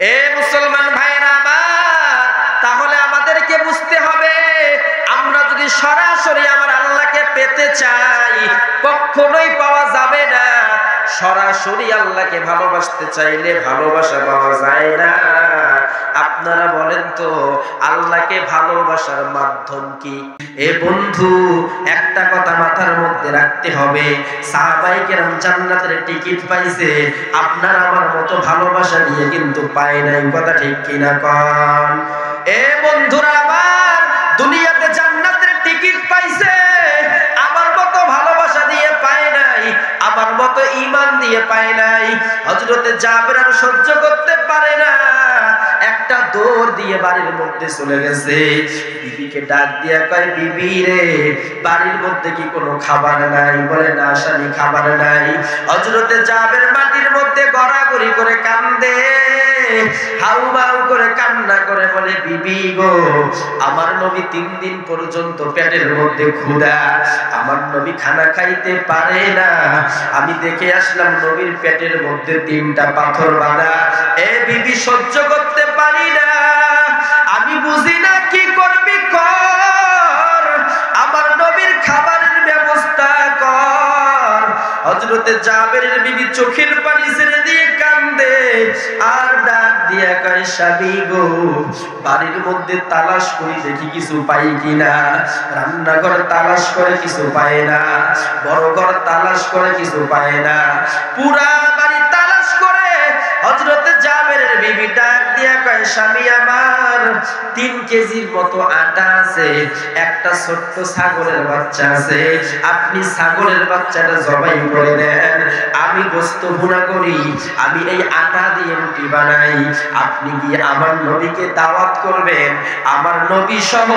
এ মুসলমান ভাইরা আমার, তাহলে আমাদেরকে বুঝতে হবে, আমরা যদি সরাসরি আমার আল্লাহকে পেতে চাই কখনোই পাওয়া যাবে না। সরাসরি আল্লাহকে ভালোবাসতে চাইলে ভালোবাসা পাওয়া যায় না। আপনারা বলেন তো, আল্লাহকে ভালোবাসার মাধ্যম কি? এ বন্ধু, একটা কথা মাথার মধ্যে রাখতে হবে, সাহাবায়ে কেরাম জান্নাতের টিকিট পাইছে, আপনার আমার মতো ভালোবাসা দিয়ে কিন্তু পায় নাই। কথা ঠিক কিনা কোন? এ বন্ধুরা আমার, দুনিয়াতে জান্নাতের টিকিট পাইছে, আমার মতো ভালোবাসা দিয়ে পায় নাই, আমার মতো ঈমান দিয়ে পায় নাই। হযরতে জাবের আর সহ্য করতে পারে না, একটা দৌড় দিয়ে বাড়ির মধ্যে চলে গেছে। বিবিকে ডাক দিয়া কয়, বিবি রে, বাড়ির মধ্যে কি কোনো খাবার নাই? বলে, না স্বামী, খাবার নাই। হযরতে জাবের মাটির মধ্যে গড়াগড়ি করে কান্দে, হাউমাউ করে কান্না করে বলে, বিবি গো, আমার নবী 3 দিন পর্যন্ত পেটের মধ্যে ক্ষুধা, আমার নবী খানা খাইতে পারে না। আমি দেখে আসলাম নবীর পেটের মধ্যে 3টা পাথর বাঁধা। এ বিবি, সহ্য করতে পারি না, আমি বুঝি না, কি করবি কর, আমার নবীর খাবারের ব্যবস্থা কর। হযরতে জাবেরের বিবি চোখের পানি ছেড়ে দিয়ে কান্দে আর ডাক দিয়া কয়, স্বামী গো, বাড়ির মধ্যে তালাশ করি, দেখি কিছু পাই কিনা। রান্নাঘর তালাশ করে কিছু পায় না, বড় ঘর তালাশ করে কিছু পায় না, পুরা বাড়ি তালাশ করে। হযরতে জাবেরের বিবি ডাক দিয়া কয়, স্বামী আমার, 3 কেজির মতো আটা আছে, একটা ছোট্ট ছাগলের বাচ্চা আছে, আপনি ছাগলের বাচ্চাটা জবাই করে দেন, আমি গোশত ভুনা করি, আমি এই আটা দিয়ে রুটি বানাই, আপনি গিয়ে আমার নবীকে দাওয়াত করবেন, আমার নবী সহ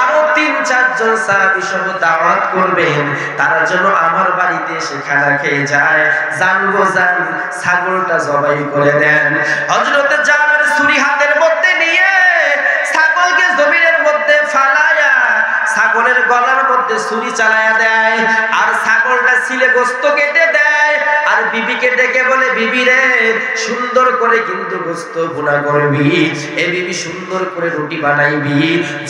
আরো 3-4 জন সাহাবী সহ দাওয়াত করবেন, তারা যেন আমার বাড়িতে এসে খানা খেয়ে যায়। জানবো যান, ছাগলটা জবাই করে দেন। হযরতে জাবের ছুরি হাতের মধ্যে নিয়ে ছাগলকে জমিনের মধ্যে ফালায়া ছাগলের গলার মধ্যে ছুরি চালায়া দেয়, আর ছাগলটা ছিলে গোশত কেটে দেয়, আর বিবিকে ডেকে বলে, বিবি রে, সুন্দর করে কিন্তু গোশত ভুনা করবি, এ বিবি সুন্দর করে রুটি বানাইবি,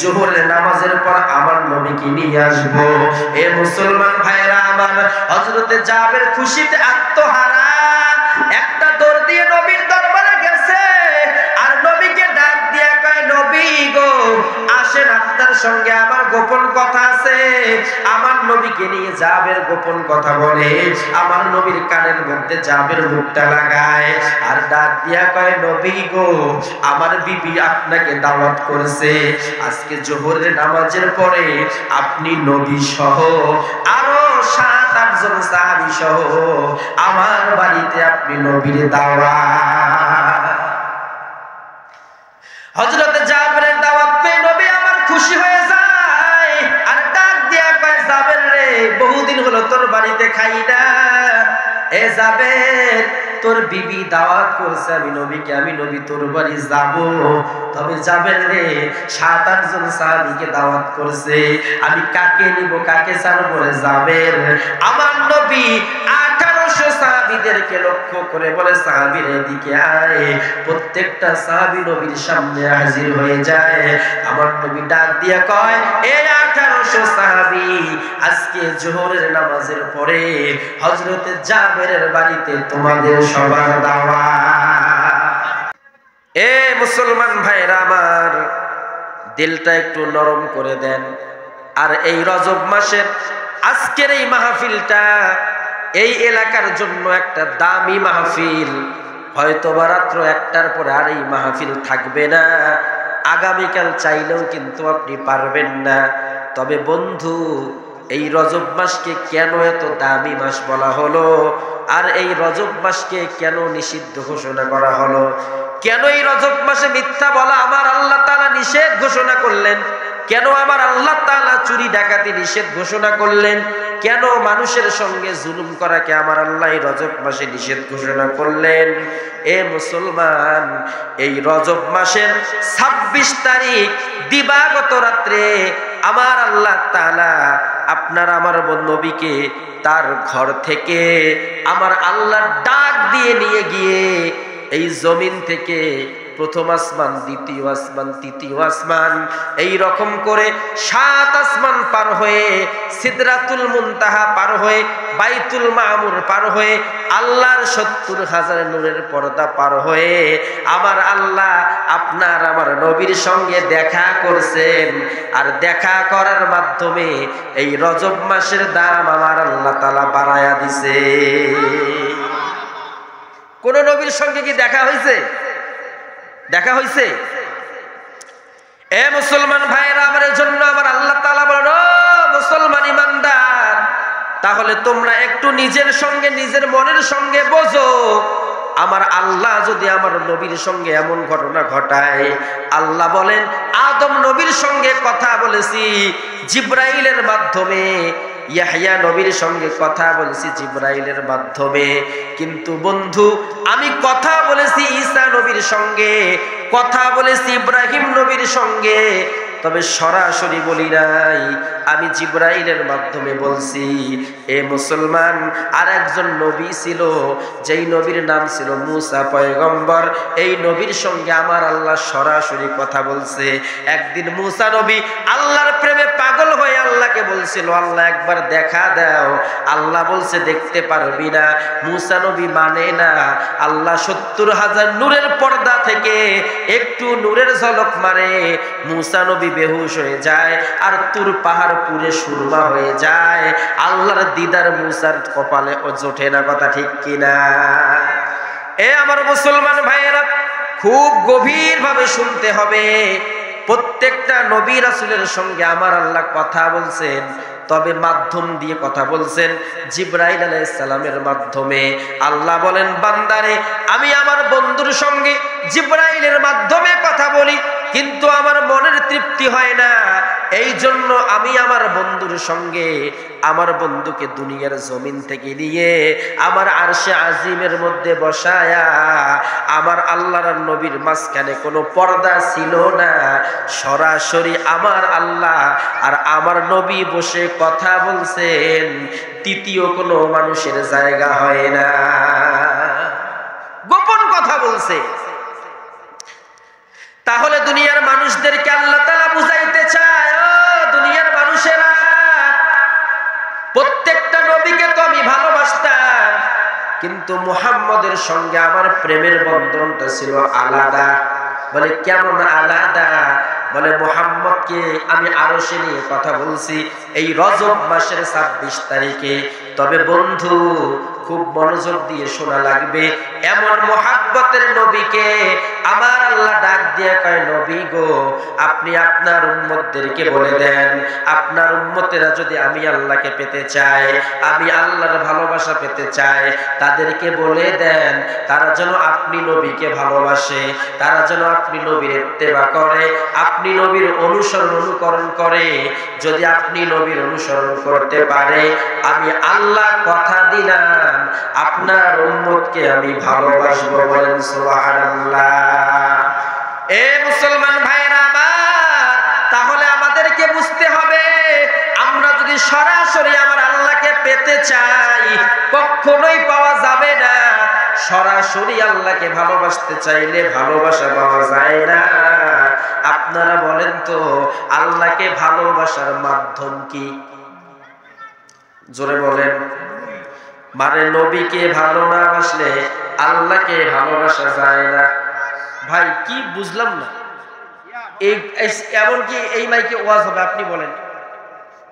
জোহরের নামাজের পর আমার নবীকে নিয়ে আসবো। এ মুসলমান ভাইরা আমার, হযরতে জাবের খুশিতে আত্মহারা একটা দৌড় দিয়ে নবীর দরবারে গেছে, আর নবীকে ডাক দিয়া কয়, নবী গো, আসেন, আপনার সঙ্গে আমার গোপন কথা আছে। আমার নবীকে নিয়ে জাবের গোপন কথা বলে, আমার নবীর কানের মধ্যে জাবের মুখটা লাগায়, আর ডাক দিয়া কয়, নবী গো, আমার বিবি আপনাকে দাওয়াত করেছে, আজকে জোহরের নামাজের পরে আপনি নবী সহ আরো 7-8 জন সাহাবী সহ আমার বাড়িতে আপনি নবীর দাওয়াত। হযরতে জাবেরের দাওয়াত পেয়ে নবী আমার খুশি হয়ে যায়, আর ডাক দিয়া কয়, জাবের রে, বহুদিন হলো তোর বাড়িতে খাই না, এ জাবের, তোর বিবি দাওয়াত করছে আমি নবীকে, আমি নবী তোর বাড়ি যাব। তবে জাবের রে, 7-8 জন সাহাবীকে দাওয়াত করছে, আমি কাকে নিব, কাকে ছাড়ব রে জাবের? আমার নবী 1800 সাহাবীদেরকে লক্ষ্য করে বলে, সাহাবীর এদিকে আয়। প্রত্যেকটা সাহাবী নবীর সামনে হাজির হয়ে যায়। আমার নবী ডাক দিয়ে কয়, এই 1800 সাহাবী, আজকে জোহরের নামাজের পরে হযরতে জাবেরের বাড়িতে তোমাদের সবার দাওয়াত। এ মুসলমান ভাইরা আমার, দিলটা একটু নরম করে দেন। আর এই রজব মাসের আজকের এই মাহফিলটা এই এলাকার জন্য একটা দামি মাহফিল। হয়তোবা রাত্র 1টার পরে আর এই মাহফিল থাকবে না, আগামীকাল চাইলেও কিন্তু আপনি পারবেন না। তবে বন্ধু, এই রজব মাসকে কেন এত দামি মাস বলা হলো, আর এই রজব মাসকে কেন নিষিদ্ধ ঘোষণা করা হলো, কেন এই রজব মাসে মিথ্যা বলা আমার আল্লাহ তাআলা নিষেধ ঘোষণা করলেন, কেন আমার আল্লাহ তাআলা চুরি ডাকাতি নিষেধ ঘোষণা করলেন, কেন মানুষের সঙ্গে জুলুম করাকে আমার আল্লাহ এই রজব মাসে নিষেধ ঘোষণা করলেন? এ মুসলমান, এই রজব মাসের 26 তারিখ দিবাগত রাত্রে আমার আল্লাহ তাআলা আপনার আমার নবীকে তার ঘর থেকে আমার আল্লাহ ডাক দিয়ে নিয়ে গিয়ে এই জমিন থেকে প্রথম আসমান, দ্বিতীয় আসমান, তৃতীয় আসমান, এই রকম করে 7 আসমান পার হয়ে সিদরাতুল মুনতাহা পার হয়ে বাইতুল মামুর পার হয়ে আল্লাহর 70,000 নূরের পর্দা পার হয়ে আমার আল্লাহ আপনার আমার নবীর সঙ্গে দেখা করছেন। আর দেখা করার মাধ্যমে এই রজব মাসের দাম আমার আল্লাহ তাআলা বাড়ায়া দিছে। কোন নবীর সঙ্গে কি দেখা হয়েছে? দেখা হয়েছে? এ মুসলমান ভাইরা, আমার জন্য আমার আল্লাহ তাআলা বলেন, ও মুসলমান ইমানদার, তাহলে তোমরা একটু নিজের সঙ্গে নিজের মনের সঙ্গে বোঝো, আমার আল্লাহ যদি আমার নবীর সঙ্গে এমন ঘটনা ঘটায়। আল্লাহ বলেন, আদম নবীর সঙ্গে কথা বলেছি জিবরাইলের মাধ্যমে, ইয়াহইয়া নবীর সঙ্গে কথা বলেছি জিবরাইলের মাধ্যমে, কিন্তু বন্ধু আমি কথা বলেছি ঈসা নবীর সঙ্গে, কথা বলেছি ইব্রাহিম নবীর সঙ্গে, তবে সরাসরি বলি নাই, আমি জিবরাইলের মাধ্যমে বলছি। এ মুসলমান, আর একজন নবী ছিল, যেই নবীর নাম ছিল মুসা পয়গম্বর। এই নবীর সঙ্গে আমার আল্লাহ সরাসরি কথা বলছে। একদিন মুসা নবী আল্লাহর প্রেমে পাগল হয়ে আল্লাহকে বলছিল, আল্লাহ একবার দেখা দাও। আল্লাহ বলছে দেখতে পারবি না। মুসা নবী মানে না। আল্লাহ 70,000 নূরের পর্দা থেকে একটু নূরের ঝলক মারে, মুসা নবী বেহুশ হয়ে যায়, আর তুর পাহাড় পুরে সুরমা হয়ে যায়। আল্লাহর দিদার মুসার কপালে ও জোটে না, কথা ঠিক কিনা? এ আমার মুসলমান ভাইয়েরা, খুব গভীর ভাবে শুনতে হবে। প্রত্যেকটা নবী রাসূলের সঙ্গে আমার আল্লাহ কথা বলছেন, তবে মাধ্যম দিয়ে কথা বলছেন জিবরাইল আলাইহিস সালামের মাধ্যমে। আল্লাহ বলেন, বান্দারে আমি আমার বন্ধুর সঙ্গে জিবরাইলের মাধ্যমে কথা বলি, কিন্তু আমার মনের তৃপ্তি হয় না। এই জন্য আমি আমার বন্ধুর সঙ্গে, আমার বন্ধুকে দুনিয়ার জমিন থেকে নিয়ে আমার আরশে আজিমের মধ্যে বসায়া, আমার আল্লাহর নবীর মাঝখানে কোনো পর্দা ছিল না, সরাসরি আমার আল্লাহ আর আমার নবী বসে কথা বলছেন, তৃতীয় কোনো মানুষের জায়গা হয় না, গোপন কথা বলছে। তাহলে দুনিয়ার মানুষদেরকে আল্লাহ তাআলা বুঝাইতে চায়, ও দুনিয়ার মানুষেরা, প্রত্যেকটা নবীকে তো আমি ভালোবাসতাম, কিন্তু মুহাম্মদের সঙ্গে আমার প্রেমের বন্ধনটা ছিল আলাদা। বলে কেমন আলাদা? বলে মুহাম্মদকে আমি আরশে নিয়ে কথা বলছি এই রজব মাসের 26 তারিখে। তবে বন্ধু খুব মনোযোগ দিয়ে শোনা লাগবে, এমন মুহাব্বতের নবীকে আমার আল্লাহ ডাক দিয়ে কয়, নবী গো, আপনি আপনার উম্মতদেরকে বলে দেন, আপনার উম্মতেরা যদি আমি আল্লাহকে পেতে চায়, আমি আল্লাহর ভালোবাসা পেতে চায়, তাদেরকে বলে দেন তারা যেন আপনি নবীকে ভালোবাসে, তারা যেন আপনি নবীর ইত্তেবা করে, আপনি নবীর অনুকরণ করে। যদি আপনি নবীর অনুসরণ করতে পারে, আমি আল্লাহ কথা দিলাম আপনার উম্মতকে আমি ভালোবাসবো। বলেন সুবহানাল্লাহ। এ মুসলমান ভাইরা আমার, তাহলে আমাদেরকে বুঝতে হবে, আমরা যদি সরাসরি আমার আল্লাহকে পেতে চাই, কখনোই পাওয়া যাবে না। সরাসরি আল্লাহকে ভালোবাসতে চাইলে ভালোবাসা পাওয়া যায় না। আপনারা বলেন তো, আল্লাহকে ভালোবাসার মাধ্যম কি? জোরে বলেন। মানে নবীকে ভালো না বাসলে আল্লাহকে ভালোবাসা যায় না। ভাই কি বুঝলাম না। এমনকি এই মাইকে ওয়াজ হবে, আপনি বলেন,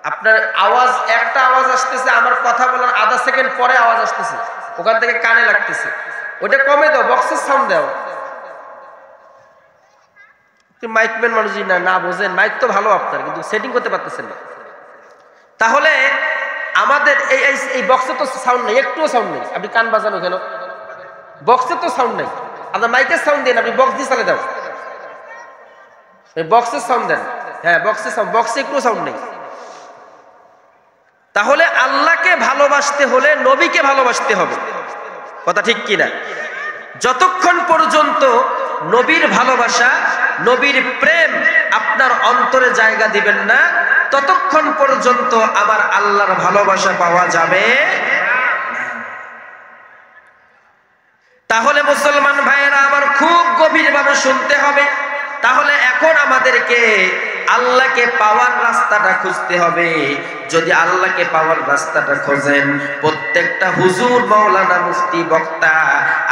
আপনার আওয়াজ, একটা আওয়াজ আসতেছে, আমার কথা বলার আধা সেকেন্ড পরে আওয়াজ আসতেছে, ওখান থেকে কানে লাগতেছে, ওটা কমে দাও, বক্সের সাউন্ড দাও। মাইকম্যান মানুষ না বোঝেন, মাইক তো ভালো আপনার, কিন্তু সেটিং করতে পারতেছেন না। তাহলে আমাদের এই বক্সের তো সাউন্ড নেই, একটুও সাউন্ড নেই, আপনি কান বাজানো কেন? বক্সের তো সাউন্ড নেই, আপনার মাইকের সাউন্ড দেন, আপনি বক্স দিয়ে চালে দাও, বক্সের সাউন্ড দেন। হ্যাঁ, বক্সের সাউন্ড, বক্সে একটু সাউন্ড নেই। তাহলে আল্লাহকে ভালোবাসতে হলে নবীকে ভালোবাসতে হবে, কথা ঠিক কিনা? যতক্ষণ পর্যন্ত নবীর ভালোবাসা, নবীর প্রেম আপনার অন্তরে জায়গা দিবেন না, ততক্ষণ পর্যন্ত আমার আল্লাহর ভালোবাসা পাওয়া যাবে। তাহলে মুসলমান ভাইয়েরা আমার খুব গভীরভাবে শুনতে হবে। তাহলে এখন আমাদেরকে আল্লাহকে পাওয়ার রাস্তাটা খুঁজতে হবে। যদি আল্লাহকে পাওয়ার রাস্তাটা খোঁজেন, প্রত্যেকটা হুজুর, মাওলানা, মুফতি, বক্তা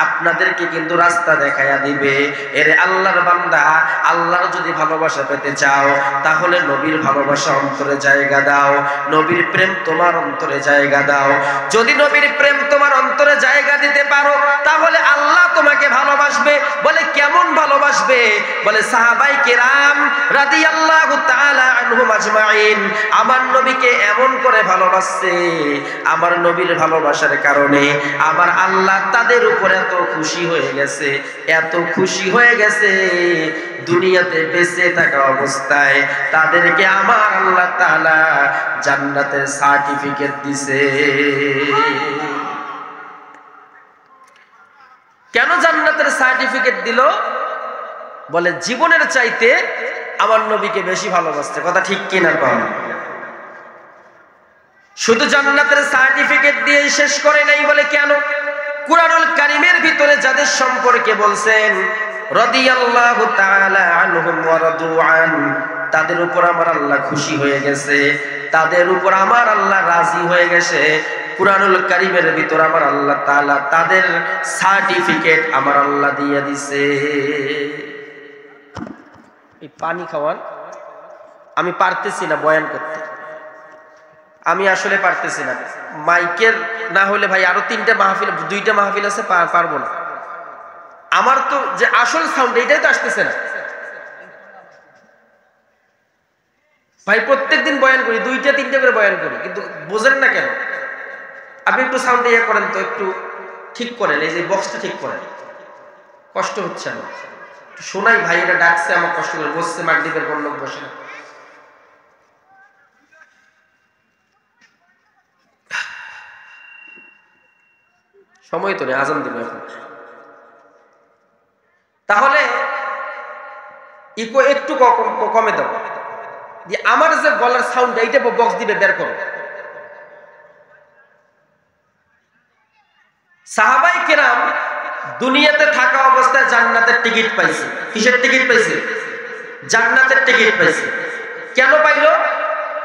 আপনাদেরকে কিন্তু রাস্তা দেখায়া দিবে। এর আল্লাহর বান্দা, আল্লাহর যদি ভালোবাসা পেতে চাও তাহলে নবীর ভালোবাসা অন্তরে জায়গা দাও, নবীর প্রেম তোমার অন্তরে জায়গা দাও। যদি নবীর প্রেম তোমার অন্তরে জায়গা দিতে পারো তাহলে আল্লাহ তোমাকে ভালোবাসবে। বলে কেমন ভালোবাসবে? বলে সাহাবায়ে কেরাম রাদিয়াল্লাহু তাআলা আনহুম আজমাইন আমার নবীকে এমন করে ভালোবাসছে, আমার নবীর ভালোবাসার কারণে আমার আল্লাহ তাদের উপর এত খুশি হয়ে গেছে, এত খুশি হয়ে গেছে, দুনিয়াতে বেঁচে থাকা অবস্থায় তাদেরকে আমার আল্লাহ তাআলা জান্নাতের সার্টিফিকেট দিছে। কেন জান্নাতের সার্টিফিকেট দিল? বলে জীবনের চাইতে আমার নবীকে বেশি ভালোবাসতে। কথা ঠিক কিনা কম? শুধু জান্নাতের সার্টিফিকেট দিয়ে শেষ করে নাই। বলে কেন? কুরআনুল কারীমের ভিতরে যাদের সম্পর্কে বলছেন রাদিয়াল্লাহু তাআলা আনহুম ওয়া রাদু আন, তাদের উপর আমার আল্লাহ খুশি হয়ে গেছে, তাদের উপর আমার আল্লাহ রাজি হয়ে গেছে। কুরআনুল কারীমের ভিতর আমার আল্লাহ তাআলা তাদের সার্টিফিকেট আমার আল্লাহ দিয়ে দিছে। এই পানি খাওয়ান, আমি পারতেছি না বয়ান করতে, আমি আসলে পারতেছি না। মাইকের না হলে ভাই আরো 3টা মাহফিল, 2টা মাহফিল আছে, পারবো না। আমার তো যে আসল সাউন্ড এটাই তো আসতেছে না ভাই। প্রত্যেকদিন বয়ান করি, 2টা 3টা করে বয়ান করি, কিন্তু বোঝেন না কেন? আপনি একটু সাউন্ড ইয়ে করেন তো, একটু ঠিক করেন, এই যে বক্সটা ঠিক করেন, কষ্ট হচ্ছে আমার শোনাই। ভাই এটা ডাকছে আমার, কষ্ট করে বসছে, মাগরিবের পর লোক বসে। সময় তো নেই, আজান দিল এখন। তাহলে ইকো একটু কমে দাও, যে আমার যে গলার সাউন্ড এইটা বক্স দিবে বের করো। সাহাবায়ে কেরাম দুনিয়াতে থাকা অবস্থায় জান্নাতের টিকিট পাইছে। কিসের টিকিট পাইছে? জান্নাতের টিকিট পাইছে। কেন পাইলো?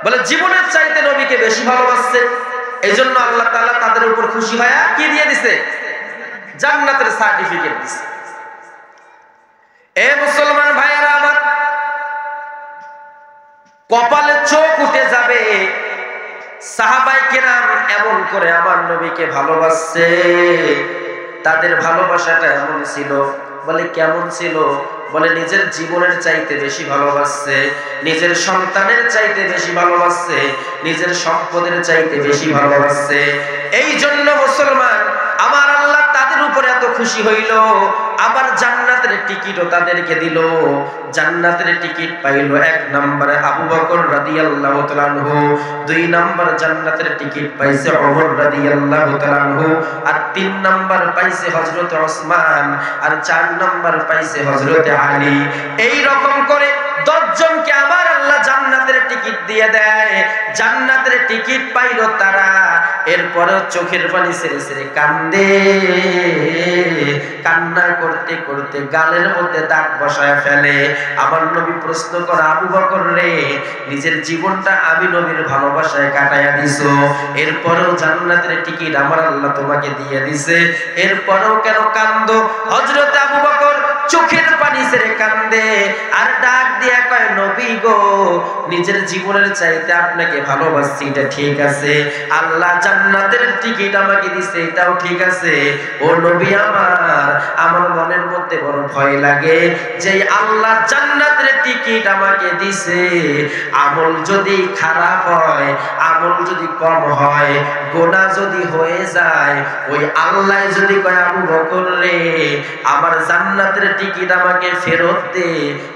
বলে জীবনের চাইতে নবীকে বেশি ভালোবাসছে, এই জন্য আল্লাহ তাআলা তাদের উপর খুশি হয়ে কি দিয়ে দিছে? জান্নাতের সার্টিফিকেট দিছে। এ মুসলমান ভাইয়েরা আমার, কপালে চোখ উঠে যাবে। সাহাবায়ে কেরাম এমন করে আমার নবীকে ভালোবাসছে, তাদের ভালোবাসাটা এমন ছিল। বলে কেমন ছিল? বলে নিজের জীবনের চাইতে বেশি ভালোবাসছে, নিজের সন্তানের চাইতে বেশি ভালোবাসছে, নিজের সম্পদের চাইতে বেশি ভালোবাসছে। এই জন্য মুসলমান আমার আল্লাহ তাদের উপরে এত খুশি হইল, আবার জান্নাতের টিকিটও তাদেরকে দিল। জান্নাতের টিকিট পাইল 1 নম্বরে আবু বকর রাদিয়াল্লাহু তাআলা আনহু, 2 নম্বর জান্নাতের টিকিট পাইছে ওমর রাদিয়াল্লাহু তাআলা আনহু, আর 3 নম্বর পাইছে হযরত ওসমান, আর 4 নম্বর পাইছে হযরত আলী। এই রকম করে 10 জনকে আমার আল্লাহ জান্নাতের টিকিট দিয়ে দেয়। জান্নাতের টিকিট পাইল তারা, এরপরে চোখের পানি ছেড়ে ছেড়ে কান্দে, কান্না করতে করতে গালের মধ্যে দাগ বসায় ফেলে। আমার নবী প্রশ্ন করে, আবু বকর রে, নিজের জীবনটা আমি নবীর ভালোবাসায় কাটাইয়া দিছো, এরপরেও জান্নাতের টিকিট আমার আল্লাহ তোমাকে দিয়ে দিছে, এরপরেও কেন কান্দো? হযরত আবু বকর চোখের পানি ছেড়ে কান্দে, আর ডাক দিয়া কয়, নবী গো, নিজের জীবনের চাইতে আপনাকে ভালোবাসি, এটা ঠিক আছে। আল্লাহ জান্নাতের টিকিট আমাকে দিছে, এটাও ঠিক আছে। ও নবী আমার মনের মধ্যে বড় ভয় লাগে যে আল্লাহ জান্নাতের টিকিট আমাকে দিছে, আমল যদি খারাপ হয়, আমল যদি কম হয়, গোনাহ যদি হয়ে যায়, ওই আল্লাহ যদি কয়, আবু বকর রে, আমার জান্নাতের টিকিট আমাকে ফেরত দে,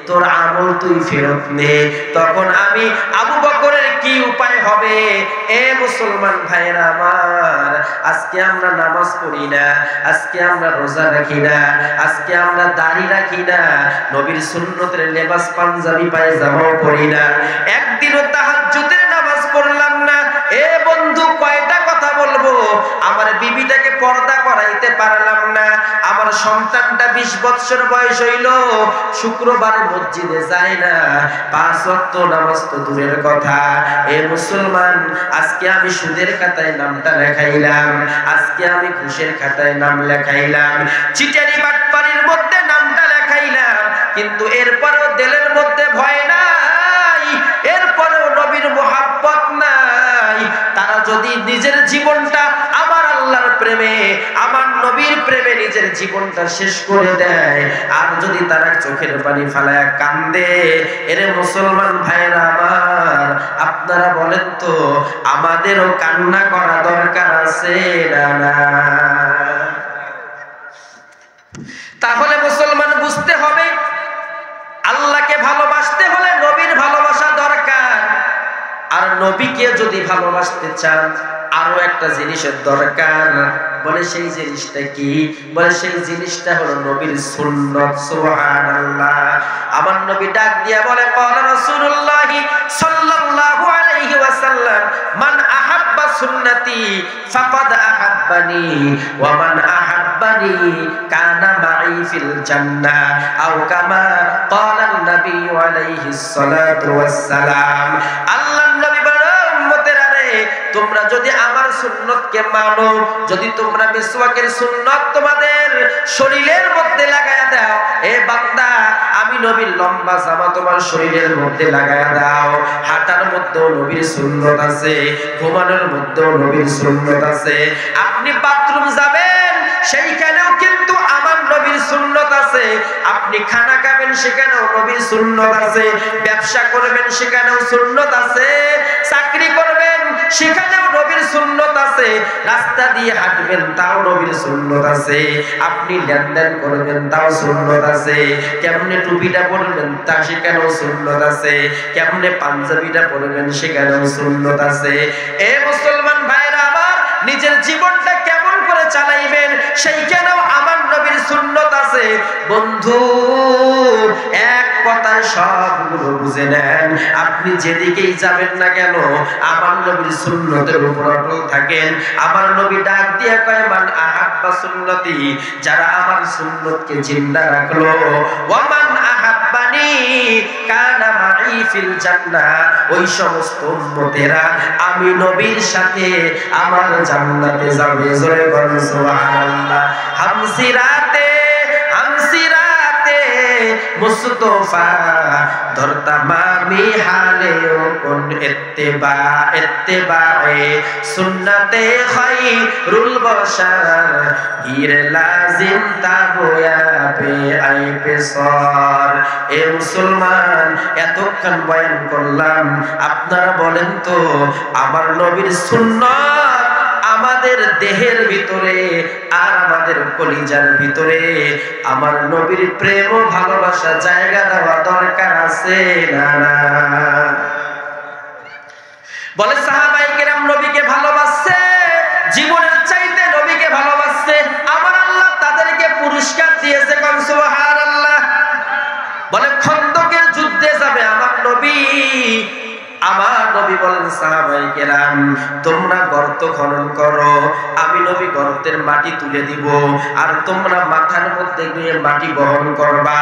তোর আমল তুই ফেরত নে, তখন আমি আবু বকরের কি উপায় হবে? এ মুসলমান ভাইরা আমার, আজকে আমরা নামাজ পড়ি না, আজকে আমরা রোজা রাখি না, আজকে আমরা দাড়ি রাখি না, নবীর সুন্নতের লেবাস পাঞ্জাবি পায়জামাও পড়ি না, একদিনও তাহাজ্জুদের নামাজ পড়লাম না। এ বন্ধু, কয়টা কথা বলবো? আমার বিবিটাকে পর্দা করাইতে পারলাম না, আমার সন্তানটা 20 বছর বয়স হইল, শুক্রবার মসজিদে যায় না, 5 ওয়াক্ত নামাজ তো দূরের কথা। এ মুসলমান, আজকে আমি সুদের খাতায় নামটা লেখাইলাম, আজকে আমি ঘুষের খাতায় নাম লেখাইলাম, চিটারি বাটপারির মধ্যে নামটা লেখাইলাম, কিন্তু এরপরেও দিলের মধ্যে ভয় নাই, এরপরেও নবীর মোহাব্বত নাই। তারা যদি নিজের জীবনটা আমার আল্লাহর প্রেমে, আমার নবীর প্রেমে নিজের জীবনটা শেষ করে দেয়, আর যদি তারা চোখের পানি ফেলায় কান্দে, এরে মুসলমান ভাইরা আমার, আপনারা বলেন তো আমাদেরও কান্না করা দরকার আছে না? তাহলে মুসলমান বুঝতে হবে, আল্লাহকে ভালোবাসতে হলে নবীর ভালোবাসা দরকার। আর নবীকে যদি ভালোবাসতে চান, আরো একটা জিনিসের দরকার। বলে সেই জিনিসটা কি? বলে সেই জিনিসটা হলো নবীর সুন্নাত। সুবহানাল্লাহ। আমার নবী ডাক দিয়া বলে, ক্বালা রাসূলুল্লাহ সাল্লাল্লাহু আলাইহি ওয়াসাল্লাম, মান আহাব্বা সুন্নতি ফাকাদ আহাব্বানি ওয়া মান আহাব্বানি কানা মাই ফিল জান্নাহ আও কামা ক্বালা নবী আলাইহিস সালাতু ওয়াস সালাম। আল্লাহর নবী বলেন, উম্মতেরা রে, তোমরা যদি আমার সুন্নতকে মানো, যদি তোমরা মিসওয়াকের সুন্নত তোমাদের শরীরের মধ্যে লাগায়া দাও, এ বান্দা, আমি নবীর লম্বা জামা তোমার শরীরের মধ্যে লাগায়া দাও, হাঁটার মধ্যেও নবীর সুন্নত আছে, ঘুমানোর মধ্যেও নবীর সুন্নত আছে, আপনি বাথরুম যাবেন সেইখানেও কিন্তু আমার নবীর সুন্নত আছে, আপনি খানা খাবেন সেখানেও নবীর সুন্নত আছে, ব্যবসা করবেন সেখানেও সুন্নত আছে, চাকরি করবেন সেখানেও নবীর সুন্নত আছে, রাস্তা দিয়ে হাঁটবেন তাও নবীর সুন্নত আছে, আপনি লেনদেন করবেন তাও সুন্নত আছে, কেমনে টুপিটা পরবেন তা সেখানেও সুন্নত আছে, কেমনে পাঞ্জাবিটা পরবেন সেখানেও সুন্নত আছে। এ মুসলমান ভাইরা আমার, নিজের জীবনটা কেমন করে চালাইবেন সেইখানেও আমার নবীর সুন্নত আছে। বন্ধু, এক কথায় সবগুলো বুঝে নেন, আপনি যেদিকেই যাবেন না কেন আমার নবীর সুন্নতের উপর অটল থাকেন। আমার নবী ডাক দিয়ে কয়, মান আহাব্বা সুন্নতি, যারা আমার সুন্নতকে জিন্দা রাখলো, ওয়া মান আহাব্বানি কানা মাই ফিল জান্নাহ, ওই সমস্ত উম্মতেরা আমি নবীর সাথে আমার জান্নাতে যাবে। জোরে বলেন সুবহানাল্লাহ। হামসিরাতে হামসিরাতে মুস্তাফা ধরতাম আমি হালে কোন ইত্তেবা ইত্তেবায়ে সুন্নতে খায়রুল বশর গির লাজিম তাবোয়া পে আই পেসর। এ মুসলমান, এতক্ষণ বয়ান করলাম, আপনারা বলেন তো আমার নবীর সুন্নাত আমাদের দেহের ভিতরে আর আমাদের কলিজার ভিতরে আমার নবীর প্রেম ও ভালোবাসা জায়গা দেওয়া দরকার আছে না? বলে সাহাবায়ে কেরাম নবীকে ভালোবাসছে, জীবনের চাইতে নবীকে ভালোবাসছে, আমার আল্লাহ তাদেরকে পুরস্কার দিয়েছে। কোন সুবহানাল্লাহ। বলে খন্দকের যুদ্ধে যাবে আমার নবী, আমার নবী বলেন, সাহাবায়ে কেরাম তোমরা গর্ত খনন করো, আমি নবী গর্তের মাটি তুলে দিব, আর তোমরা মাথার মধ্যে নিয়ে মাটি বহন করবা।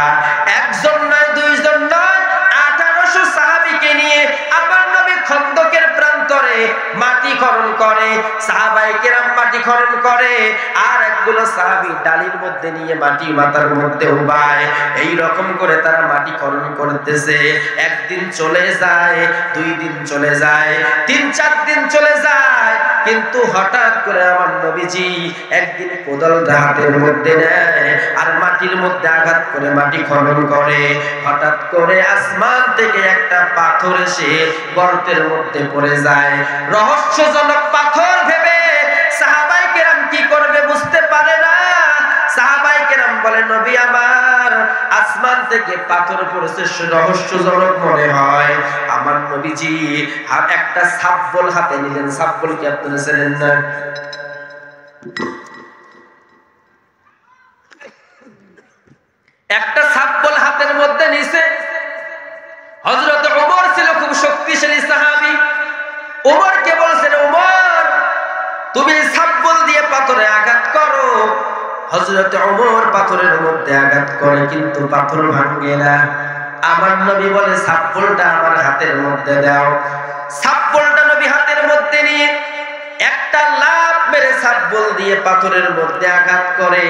একজন নয়, দুইজন নয়, 1800 সাহাবীকে নিয়ে আমার নবী খন্দকের প্রান্তরে মাটি খনন করে, সাহাবায়ে কেরাম মাটি খনন করে, আর একগুলো সাহাবী ডালির মধ্যে নিয়ে মাটি মাথার মধ্যে উবায়। এই রকম করে তারা মাটি খনন করতেছে। একদিন চলে যায়, 2 দিন চলে যায়, 3-4 দিন চলে যায়, কিন্তু হঠাৎ করে আমার নবীজি একদিন কোদালটা হাতের মধ্যে নেয় আর মাটির মধ্যে আঘাত করে মাটি খনন করে। হঠাৎ করে আসমান থেকে একটা পাথর এসে গর্তের মধ্যে পড়ে যায়। রহস্যজনক পাথর ভেবে সাহাবায়ে কেরাম কি করবে বুঝতে পারে না। সাহাবায়ে কেরাম বলে, নবী আমার, আসমান থেকে পাথর পড়েছে, রহস্যজনক মনে হয়। আমার নবীজি একটা সাব্বল হাতে নিলেন। সাব্বল কি আপনারা জানেন না? একটা সাব্বল হাতের মধ্যে নিছে। হযরত ওমর ছিল খুব শক্তিশালী সাহাবী। ওমরকে বলছেন, ওমর তুমি সাব্বল পাথরে আঘাত করো। হযরত ওমর পাথরের মধ্যে আঘাত করে কিন্তু পাথর ভাঙে না। আমার নবী বলে সাপ্পলটা আমার হাতের মধ্যে দাও। সাপ্পলটা নবী হাতের মধ্যে নিয়ে একটা লাফ মেরে সাপ্পল দিয়ে পাথরের মধ্যে আঘাত করে,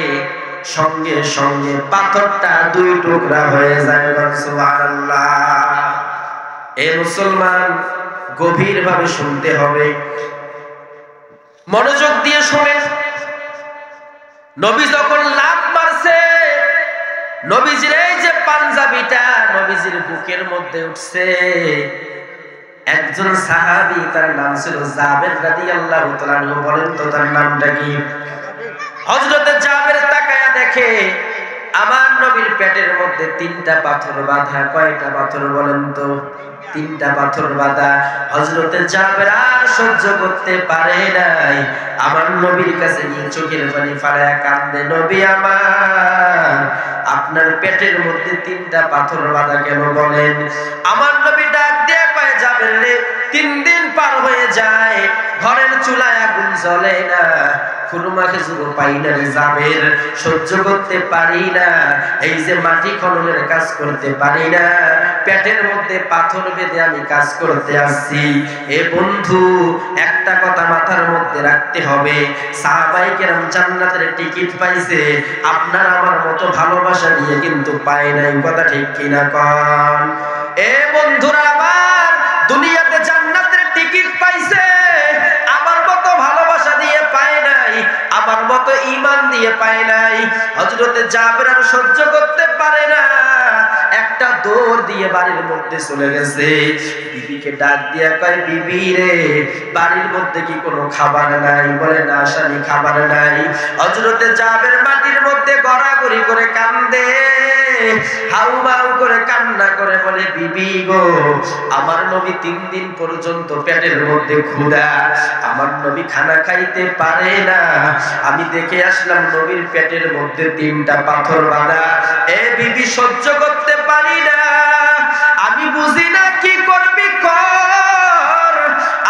সঙ্গে সঙ্গে পাথরটা দুই টুকরা হয়ে যায়। সুবহানাল্লাহ। এ মুসলমান, গভীরভাবে শুনতে হবে, মনোযোগ দিয়ে শোনেন। নবী যখন লাফ মারছে, নবীজির এই যে পাঞ্জাবিটা নবীজির বুকের মধ্যে উঠছে, একজন সাহাবী, তার নাম ছিল জাবের রাদিয়াল্লাহু তাআলা আনহু। বলেন তো তার নামটা কি? হযরত জাবের তাকায়া দেখে আমার নবীর পেটের মধ্যে 3টা পাথর বাঁধা। কয়টা পাথর বলেন তো? 3টা পাথর বাঁধা। হযরত জাবের আর সহ্য করতে পারে নাই, আমার নবীর কাছে গিয়ে চোখের পানি ফেলায়া কাঁদে, নবী আমার, আপনার পেটের মধ্যে 3টা পাথর বাঁধা কেন বলেন? আমার নবী ডাক দিয়ে কয়, জাবের রে, 3 দিন পার হয়ে যায়, ঘরের চুলায় আগুন জ্বলে না, খুরমা খেজুর পাই না রে জাবের, সহ্য করতে পারি না, এই যে মাটি খননের কাজ করতে পারি না, পেটের মধ্যে পাথর বেঁধে আমি কাজ করতে আসছি। এ বন্ধু, একটা কথা মাথার মধ্যে রাখতে হবে, সাহাবায়ে কেরাম জান্নাতের টিকিট পাইছে, আপনার আমার মতো ভালোবাসা দিয়ে কিন্তু পায় নাই। কথা ঠিক কিনা কোন? এ বন্ধুরা আমার, দুনিয়াতে জান্নাতের টিকিট পাইছে, আমার মতো ভালোবাসা দিয়ে পায় নাই, আমার মতো ঈমান দিয়ে পায় নাই। হযরত জাবের আর সহ্য করতে পারে না, একটা দৌড় দিয়ে বাড়ির মধ্যে চলে গেছে। বিবিকে ডাক দিয়া কয়, বিবি রে, বাড়ির মধ্যে কি কোনো খাবার নাই? বলে না স্বামী, খাবার নাই। হযরত জাবের মাটির মধ্যে গড়াগড়ি করে কান্দে, হাউমাউ করে কান্না করে বলে, বিবি গো, আমার নবী 3 দিন পর্যন্ত পেটের মধ্যে ক্ষুধা, আমার নবী খানা খাইতে পারে না, আমি দেখে আসলাম নবীর পেটের মধ্যে 3টা পাথর বাঁধা। এ বিবি, সহ্য করতে পারি না, আমি বুঝি না, কি করবি কর,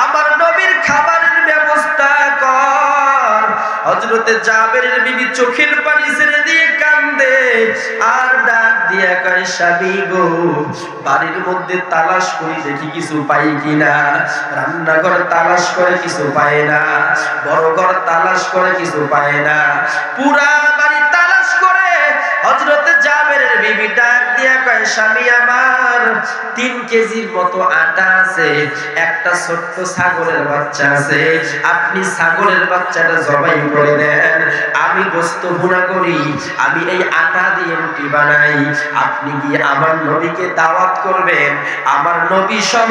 আমার নবীর খাবারের ব্যবস্থা কর। হযরত জাবেরের বিবি চোখের পানি ছেড়ে দিয়ে কান্দে আর ডাক দিয়া কয়, স্বামী গো, বাড়ির মধ্যে তালাশ করি দেখি কিছু পাই কিনা, রান্নাঘর তালাশ করে কিছু পায় না, বড় ঘর তালাশ করে কিছু পায় না, পুরা বাড়ি তালাশ করে। হযরত জাবেরের বিবি ডাক দিয়া কয়, স্বামী আমার, 3 কেজির মতো আটা আছে, একটা ছোট্ট ছাগলের বাচ্চা আছে, আপনি ছাগলের বাচ্চাটা জবাই করে দেন, আমি গোশত ভুনা করি, আমি এই আটা দিয়ে রুটি বানাই, আপনি গিয়ে আমার নবীকে দাওয়াত করবেন, আমার নবী সহ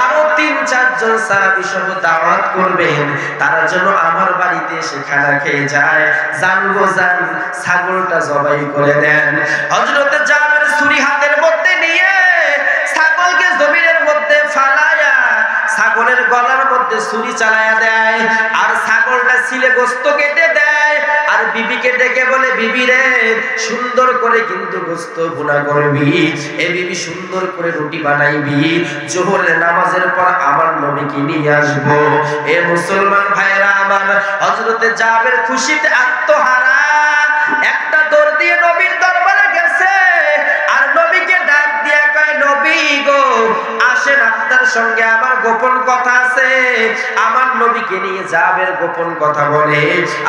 আরো 3-4 জন সাহাবী সহ দাওয়াত করবেন, তারা যেন আমার বাড়িতে এসে খানা খেয়ে যায়, জানবো জান, ছাগলটা জবাই করে দেন। হযরত জাবের ছুরি হাতের মধ্যে নিয়ে ছাগলকে জমিনের মধ্যে ফালায়া ছাগলের গলার মধ্যে ছুরি চালায়া দেয়, আর ছাগলটা ছিলে গোশত কেটে দেয়, আর বিবিকে ডেকে বলে, বিবি রে, সুন্দর করে কিন্তু গোশত ভুনা করবি, এ বিবি সুন্দর করে রুটি বানাইবি, জোহরের নামাজের পর আমার নবীকে নিয়ে আসবো। এ মুসলমান ভাইরা আমার, হযরত জাবের খুশিতে আত্মহারা একটা দৌড় দিয়ে নবীর দরবারে গেছে, আর নবীকে ডাক দিয়া কয়, নবী গো, আসেন, আপনার সঙ্গে আমার গোপন কথা আছে। আমার নবীকে নিয়ে জাবের গোপন কথা বলে,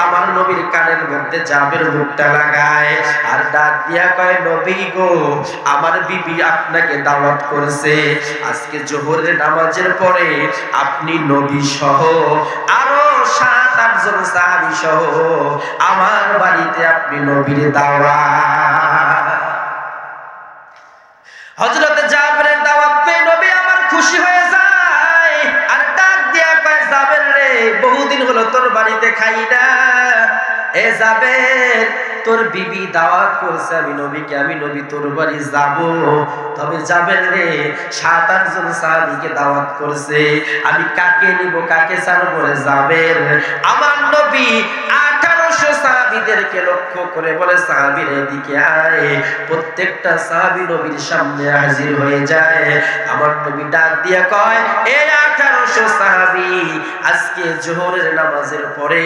আমার নবীর কানের মধ্যে জাবের মুখটা লাগায়, আর ডাক দিয়া কয়, নবী গো, আমার বিবি আপনাকে দাওয়াত করেছে, আজকে জোহরের নামাজের পরে আপনি নবী সহ আরো 7-8 জন সাহাবী সহ আমার বাড়িতে আপনি নবীর দাওয়াত। হযরত জাবেরের দাওয়াত পেয়ে নবী আমার খুশি হয়ে যায়, আর ডাক দিয়া কয়, জাবের রে, বহুদিন হলো তোর বাড়িতে খাই না, এ জাবের, তোর বিবি দাওয়াত করছে আমি নবীকে, আমি নবী তোর বাড়ি যাব, তবে জাবের রে, 7-8 জন সাহাবীকে দাওয়াত করছে, আমি কাকে নিব, কাকে ছাড়বো রে জাবের? আমার নবী 18 1800 সাহাবীদেরকে লক্ষ্য করে বলে, সাহাবীরা এদিকে আয়। প্রত্যেকটা সাহাবী নবীর সামনে হাজির হয়ে যায়। আমার নবী ডাক দিয়ে কয়, এই 1800 সাহাবী, আজকে জোহরের নামাজের পরে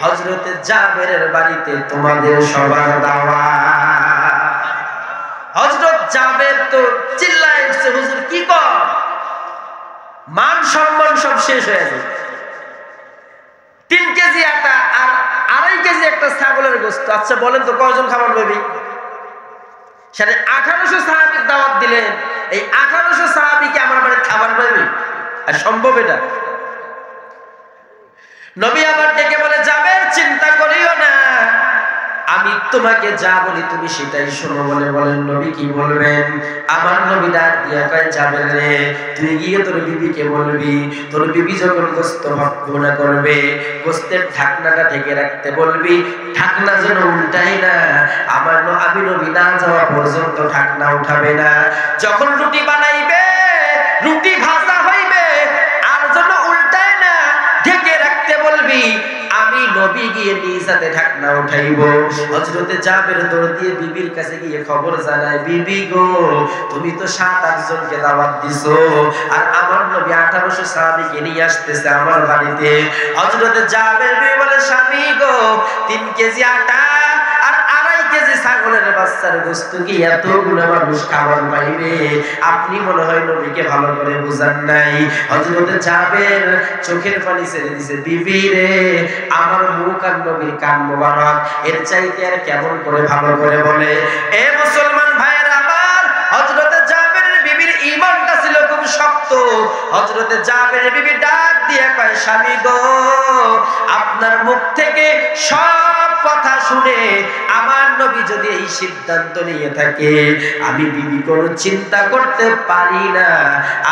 হযরতে জাবেরের বাড়িতে তোমাদের সবার দাওয়াত। হযরত জাবের তো চিল্লায় উঠছে, হুজুর কি কর, মান সম্মান সব শেষ হয়ে গেছে। 3 কেজি আটা আর 2.5 কেজি একটা ছাগলের গোশত, আচ্ছা বলেন তো কয়জন খাবার পাবি? সাথে 1800 সাহাবীর দাওয়াত দিলেন, এই 1800 সাহাবীকে আমার বাড়িতে খাবার পাবি? আর সম্ভব এটা? নবী আবার ডেকে বলে, জাবের চিন্তা করিও না, আমি তোমাকে যা বলি তুমি সেটাই শোনো। বলেন নবী কি বলবেন? আমার নবী ডাক দিয়া কয়, জাবের রে, তুই গিয়ে তোর বিবিকে বলবি, তোর বিবি যখন গোশত ভক্ষণ করবে গোশতের ঢাকনাটা ঢেকে রাখতে বলবি, ঢাকনা যেন উল্টাই না। আমি নবী না যাওয়া পর্যন্ত ঢাকনা উঠাবে না। যখন রুটি বানাইবে, রুটি ভাজা হইবে, আর যেন উল্টায় না, ঢেকে রাখতে বলবি। আমি নবী গিয়ে নিজ হাতে ঢাকনা উঠাইব। হযরতে জাবের দৌড় দিয়ে বিবির কাছে গিয়ে খবর জানায়, বিবি গো, তুমি তো 7-8 জনকে দাওয়াত দিছো, আর আমার নবী 1800 সাহাবীকে নিয়ে আসতেছে আমার বাড়িতে। হযরতে জাবের বলে, স্বামী গো, 3 কেজি আটা আর 2.5 কেজি ছাগলের বাচ্চার গোশত কি এতগুলো মানুষ খাবার পাইবে? আপনি মনে হয় নবীকে ভালো করে বুঝান নাই। হযরতে জাবের চোখের পানি ছেড়ে দিছে, বিবি রে, আমার মুখ আর নবীর কান মোবারক, এর চাইতে আর কেমন করে ভালো করে বলে? এ মুসলমান ভাইয়েরা আমার, হযরতে জাবেরের বিবির ঈমানটা ছিল খুব শক্ত। হযরতে জাবেরের বিবি ডাক দিয়ে কয়, স্বামী গো, আপনার মুখ থেকে সব কথা শুনে আমার নবী যদি এই সিদ্ধান্ত নিয়ে থাকে, আমি বিবি কোনো চিন্তা করতে পারি না।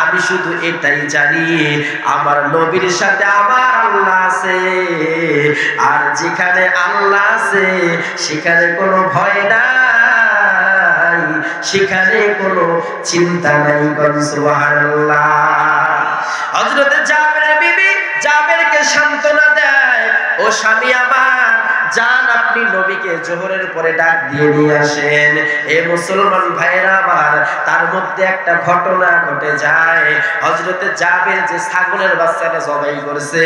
আমি শুধু এটাই জানি, আমার নবীর সাথে আমার আল্লাহ আছে, আর যেখানে আল্লাহ আছে সেখানে কোনো ভয় নাই, সেখানে কোনো চিন্তা নাই। সুবহানাল্লাহ। হযরতে জাবেরের বিবি জাবেরকে সান্ত্বনা দেয়, ও স্বামী আমার, যান আপনি নবীকে জোহরের পরে ডাক দিয়ে নিয়ে আসেন। এ মুসলমান ভাইরা আমার, তার মধ্যে একটা ঘটনা ঘটে যায়। হযরতে জাবের যে ছাগলের বাচ্চাটা জবাই করেছে,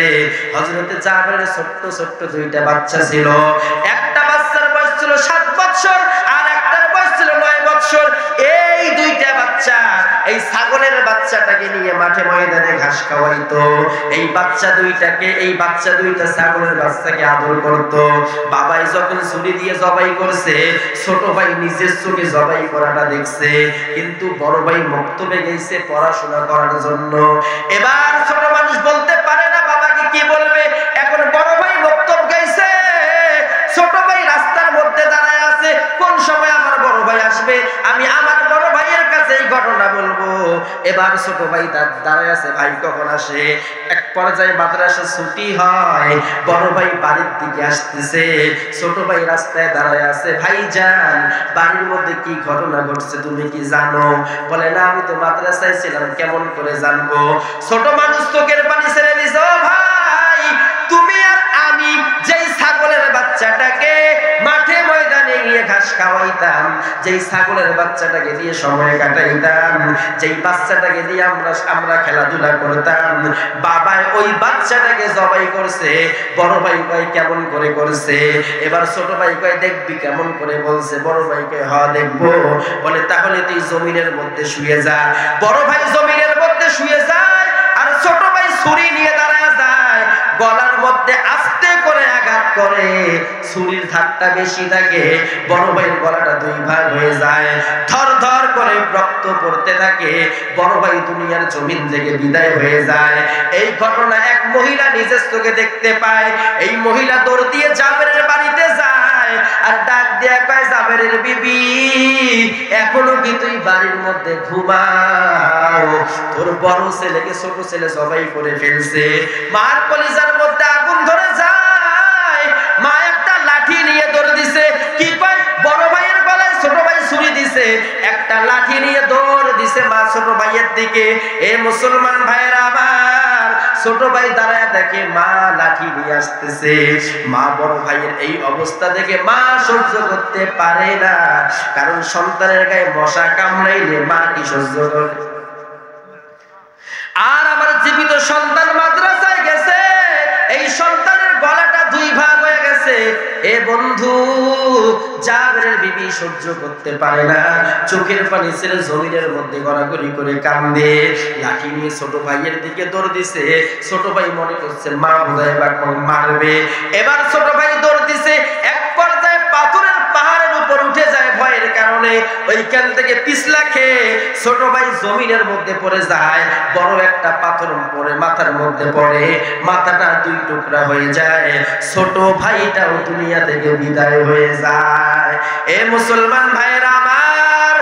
হযরতে জাবেরের ছোট্ট ছোট্ট 2টা বাচ্চা ছিল। একটা বাচ্চার বয়স ছিল 7 বছর, আর একটার বয়স ছিল 9 বছর। এই 2টা বাচ্চা এই ছাগলের বাচ্চাটাকে নিয়ে মাঠে ময়দানে ঘাস খাওয়াইতো। এই বাচ্চা 2টা ছাগলের বাচ্চাকে আদর করতো। বাবাই যখন ছুরি দিয়ে জবাই করছে, ছোট ভাই নিজের চোখে জবাই করাটা দেখছে, কিন্তু বড় ভাই মক্তবে গেছে পড়াশোনা করার জন্য। এবার ছোট মানুষ বলতে পারে না বাবাকে কি বলবে। এখন বড় ভাই মক্তব গেছে, ছোট ভাই রাস্তার মধ্যে দাঁড়ায় আছে, কোন সময় আমার বড় ভাই আসবে, আমি আমার বড় ভাইয়ের কাছে এই ঘটনা বলবো। এবার ছোট ভাই দাঁড়ায় আছে, ভাই কখন আসে। এক পর্যায়ে মাদ্রাসা ছুটি হয়, বড় ভাই বাড়ির দিকে আসতেছে, ছোট ভাই রাস্তায় দাঁড়ায় আছে। ভাইজান, বাড়ির মধ্যে কি ঘটনা ঘটছে তুমি কি জানো? বলে, না, আমি তো মাদ্রাসায় ছিলাম, কেমন করে জানবো? ছোট মানুষ চোখের পানি ছেড়ে দিছে, ও ভাই, তুমি আর আমি যেই ছাগলের বাচ্চাটাকে মাঠে ময়দানে গিয়ে ঘাস খাওয়াইতাম, যেই ছাগলের বাচ্চাটাকে দিয়ে সময় কাটাইতাম, যেই বাচ্চাটাকে দিয়ে আমরা খেলাধুলা করতাম, বাবাই ওই বাচ্চাটাকে জবাই করছে। বড় ভাই কয়, কেমন করে করছে? এবার ছোট ভাই কয়, দেখবি কেমন করে বলছে? বড় ভাই কয়, হ্যাঁ দেখবো। বলে, তাহলে তুই জমিনের মধ্যে শুয়ে যা। বড় ভাই জমিনের মধ্যে শুয়ে যায়, আর ছোট ভাই ছুরি নিয়ে দাঁড়ায় যায়। গলার মধ্যে আস্তে করে আঘাত করে, ছুরির ধারটা বেশি থাকে, বড় ভাইয়ের গলাটা 2 ভাগ হয়ে যায়, ধর ধর করে রক্ত পড়তে থাকে। বড় ভাই দুনিয়ার জমিন থেকে বিদায় হয়ে যায়। এই ঘটনা এক মহিলা নিজের চোখে দেখতে পায়। এই মহিলা দৌড় দিয়ে জাবেরের বাড়িতে যায়, আর ডাক দিয়ে কয়, জাবেরের বিবি, এখনো কি তুই বাড়ির মধ্যে ঘুমাও? তোর বড় ছেলেকে ছোট ছেলে সবাই করে ফেলছে। মার কলিজার মধ্যে আগুন ধরে যায়। মা একটা লাঠি নিয়ে দৌড় দিছে। কি কয়? বড় ভাইয়ের গলায় ছোট ভাই ছুরি দিছে, একটা লাঠি নিয়ে দৌড় দিছে মা ছোট ভাইয়ের দিকে। এ মুসলমান ভাইয়েরা আমার, ছোট ভাই দাঁড়ায় দেখে মা লাঠি নিয়ে আসতেছে। মা বড় ভাইয়ের এই অবস্থা দেখে মা সহ্য করতে পারে না, কারণ সন্তানের গায়ে মশা কামড়াইলে মা কি সহ্য করে? আর আমার জীবিত সন্তান মাদ্রাসায় গেছে, এই সন্তানের গলাটা দুই ভাগ হয়ে গেছে। এ বন্ধু, জাবেরের বিবি সহ্য করতে পারে না, চোখের পানি ছেড়ে জমিনের মধ্যে গড়াগড়ি করে কান্দে। লাঠি নিয়ে ছোট ভাইয়ের দিকে দৌড় দিছে। ছোট ভাই মনে করছে মা বোধহয় এবার মারবে। এবার ছোট ভাই দৌড় দিছে, এক পর্যায়ে পাথরের পাহাড়ের উপর উঠে যায় ভয়ের কারণে। ওইখান থেকে পিছলা খেয়ে ছোট ভাই জমিনের মধ্যে পড়ে যায়। বড় একটা পাথর পড়ে মাথার মধ্যে পড়ে, মাথাটা দুই টুকরা হয়ে যায়। ছোট ভাইটাও দুনিয়া থেকে বিদায় হয়ে যায়। এ মুসলমান ভাইরা আমার,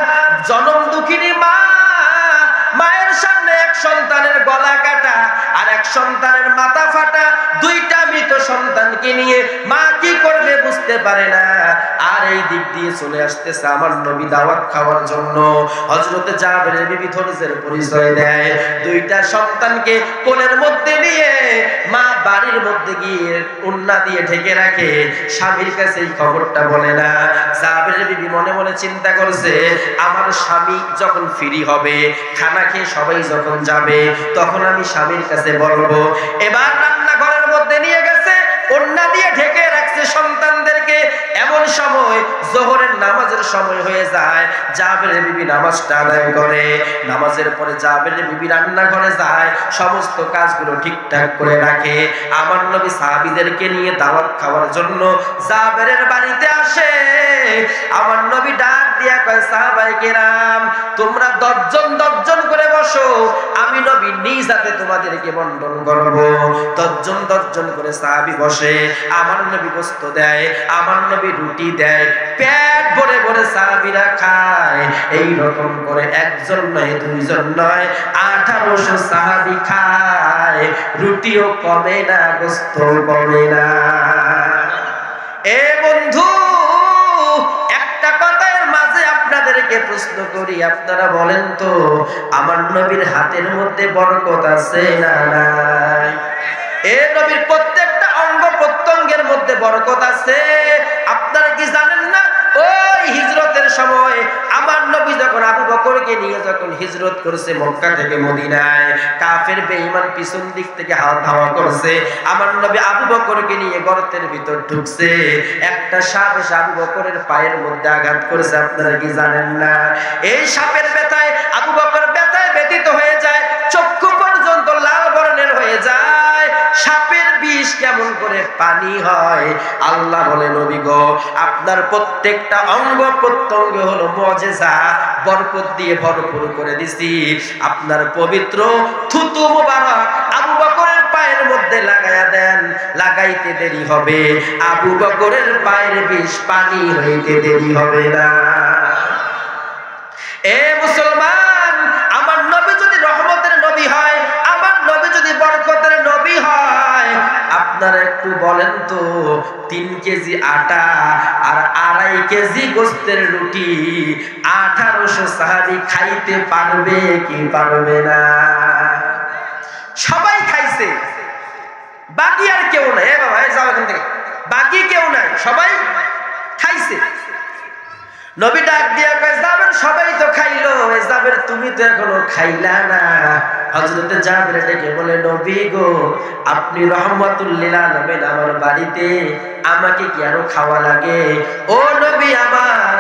জনম দুঃখিনী মা, মায়ের সামনে এক সন্তানের গলা কাটা আর এক সন্তানের মাথা ফাটা, দুইটা মৃত সন্তানকে নিয়ে মা কি করবে বুঝতে পারে না। আর এই দিক দিয়ে চলে আসতেছে আমার নবী দাওয়াত খাওয়ার জন্য। হযরতে জাবেরের বিবি ধৈর্যের পরিচয় দেয়। দুইটা সন্তানকে কোলের মধ্যে নিয়ে মা বাড়ির মধ্যে গিয়ে ওন্না দিয়ে ঢেকে রাখে, স্বামীর কাছে এই খবরটা বলে না। জাবেরের বিবি মনে মনে চিন্তা করছে, আমার স্বামী যখন ফ্রি হবে, খানা খেয়ে সবাই যখন যাবে, তখন আমি স্বামীর কাছে বলবো। এবার রান্নাঘরের মধ্যে নিয়ে গেছে, ওন্না দিয়ে ঢেকে রাখছে সন্তানদেরকে। এমন সময় যোহরের নামাজের সময় হয়ে যায়, জাবেরের বিবি নামাজটা আদায় করে। নামাজের পরে জাবেরের বিবি রান্নাঘরে যায়, সমস্ত কাজগুলো ঠিকঠাক করে রাখে। আমার নবী সাহাবীদেরকে নিয়ে দাওয়াত খাওয়ার জন্য জাবেরের বাড়িতে আসে। আমার নবী ডাক দিয়া কয়, সাহাবায়ে কেরাম, তোমরা 10 জন করে বসো, আমি নবী নিজ হাতে তোমাদেরকে বন্টন করব। 10 জন করে সাহাবী বসে, আমার নবী গোশত দেয়, আমার নবী রুটি দেয়, পেট ভরে ভরে সাহাবীরা খায়। এই রকম করে একজন নয়, 2 জন নয়, 1800 সাহাবী খায়। রুটিও কমে না, গোশত কমে না। এ বন্ধু, একটা কথার মাঝে আপনাদেরকে প্রশ্ন করি, আপনারা বলেন তো, আমার নবীর হাতের মধ্যে বরকত আছে না নাই? এ নবীর প্রত্যেকটা অঙ্গ প্রত্যঙ্গের মধ্যে বরকত আছে। আপনারা কি জানেন না? ওই হিজরতের সময় আমার নবী যখন আবু বকরকে নিয়ে যখন হিজরত করেছে মক্কা থেকে মদিনায়, কাফের বেঈমান পিছন দিক থেকে ধাওয়া করছে, আমার নবী আবু বকরকে নিয়ে গর্তের ভিতর ঢুকছে। একটা সাপ এসে আবু বকরের পায়ের মধ্যে আঘাত করেছে। আপনারা কি জানেন না? এই সাপের ব্যথায় আবু বকর ব্যথায় ব্যথিত হয়ে যায়, চক্ষু পর্যন্ত লাল বর্ণের হয়ে যায়। সাপের বিষ কেমন করে পানি হয়? আল্লাহ বলে, নবী গো, আপনার প্রত্যেকটা অঙ্গ প্রত্যঙ্গ হলো মুজিজা, বরকত দিয়ে ভরপুর করে দিছি। আপনার পবিত্র থুতু মুবারক আবু বকরের পায়ের মধ্যে লাগায়া দেন, লাগাইতে দেরি হবে। আবু বকরের পায়ের বিষ পানি হইতে দেরি হবে না। এ মুসলমান, আমার নবী যদি রহমতের নবী হয়, আমার নবী যদি বরকতের নবী হয়, আপনারা একটু বলেন তো, 3 কেজি আটা আর 2.5 কেজি গোস্তের রুটি 1800 সাহাবী খাইতে পারবে কি পারবে না? সবাই খাইছে, বাকি আর কেউ নাই। এ বাবা, যাও এখান থেকে, বাকি কেউ নাই, সবাই খাইছে। নবী ডাক দিয়া কয়, জাবের সবাই তো খাইলো, জাবের তুমি তো এখনো খাইলা না। হযরতে জাবের ডেকে বলে, নবী গো, আপনি রহমাতুল লিল আলামিন, আমার বাড়িতে আমাকে কি আরো খাওয়া লাগে? ও নবী আমার,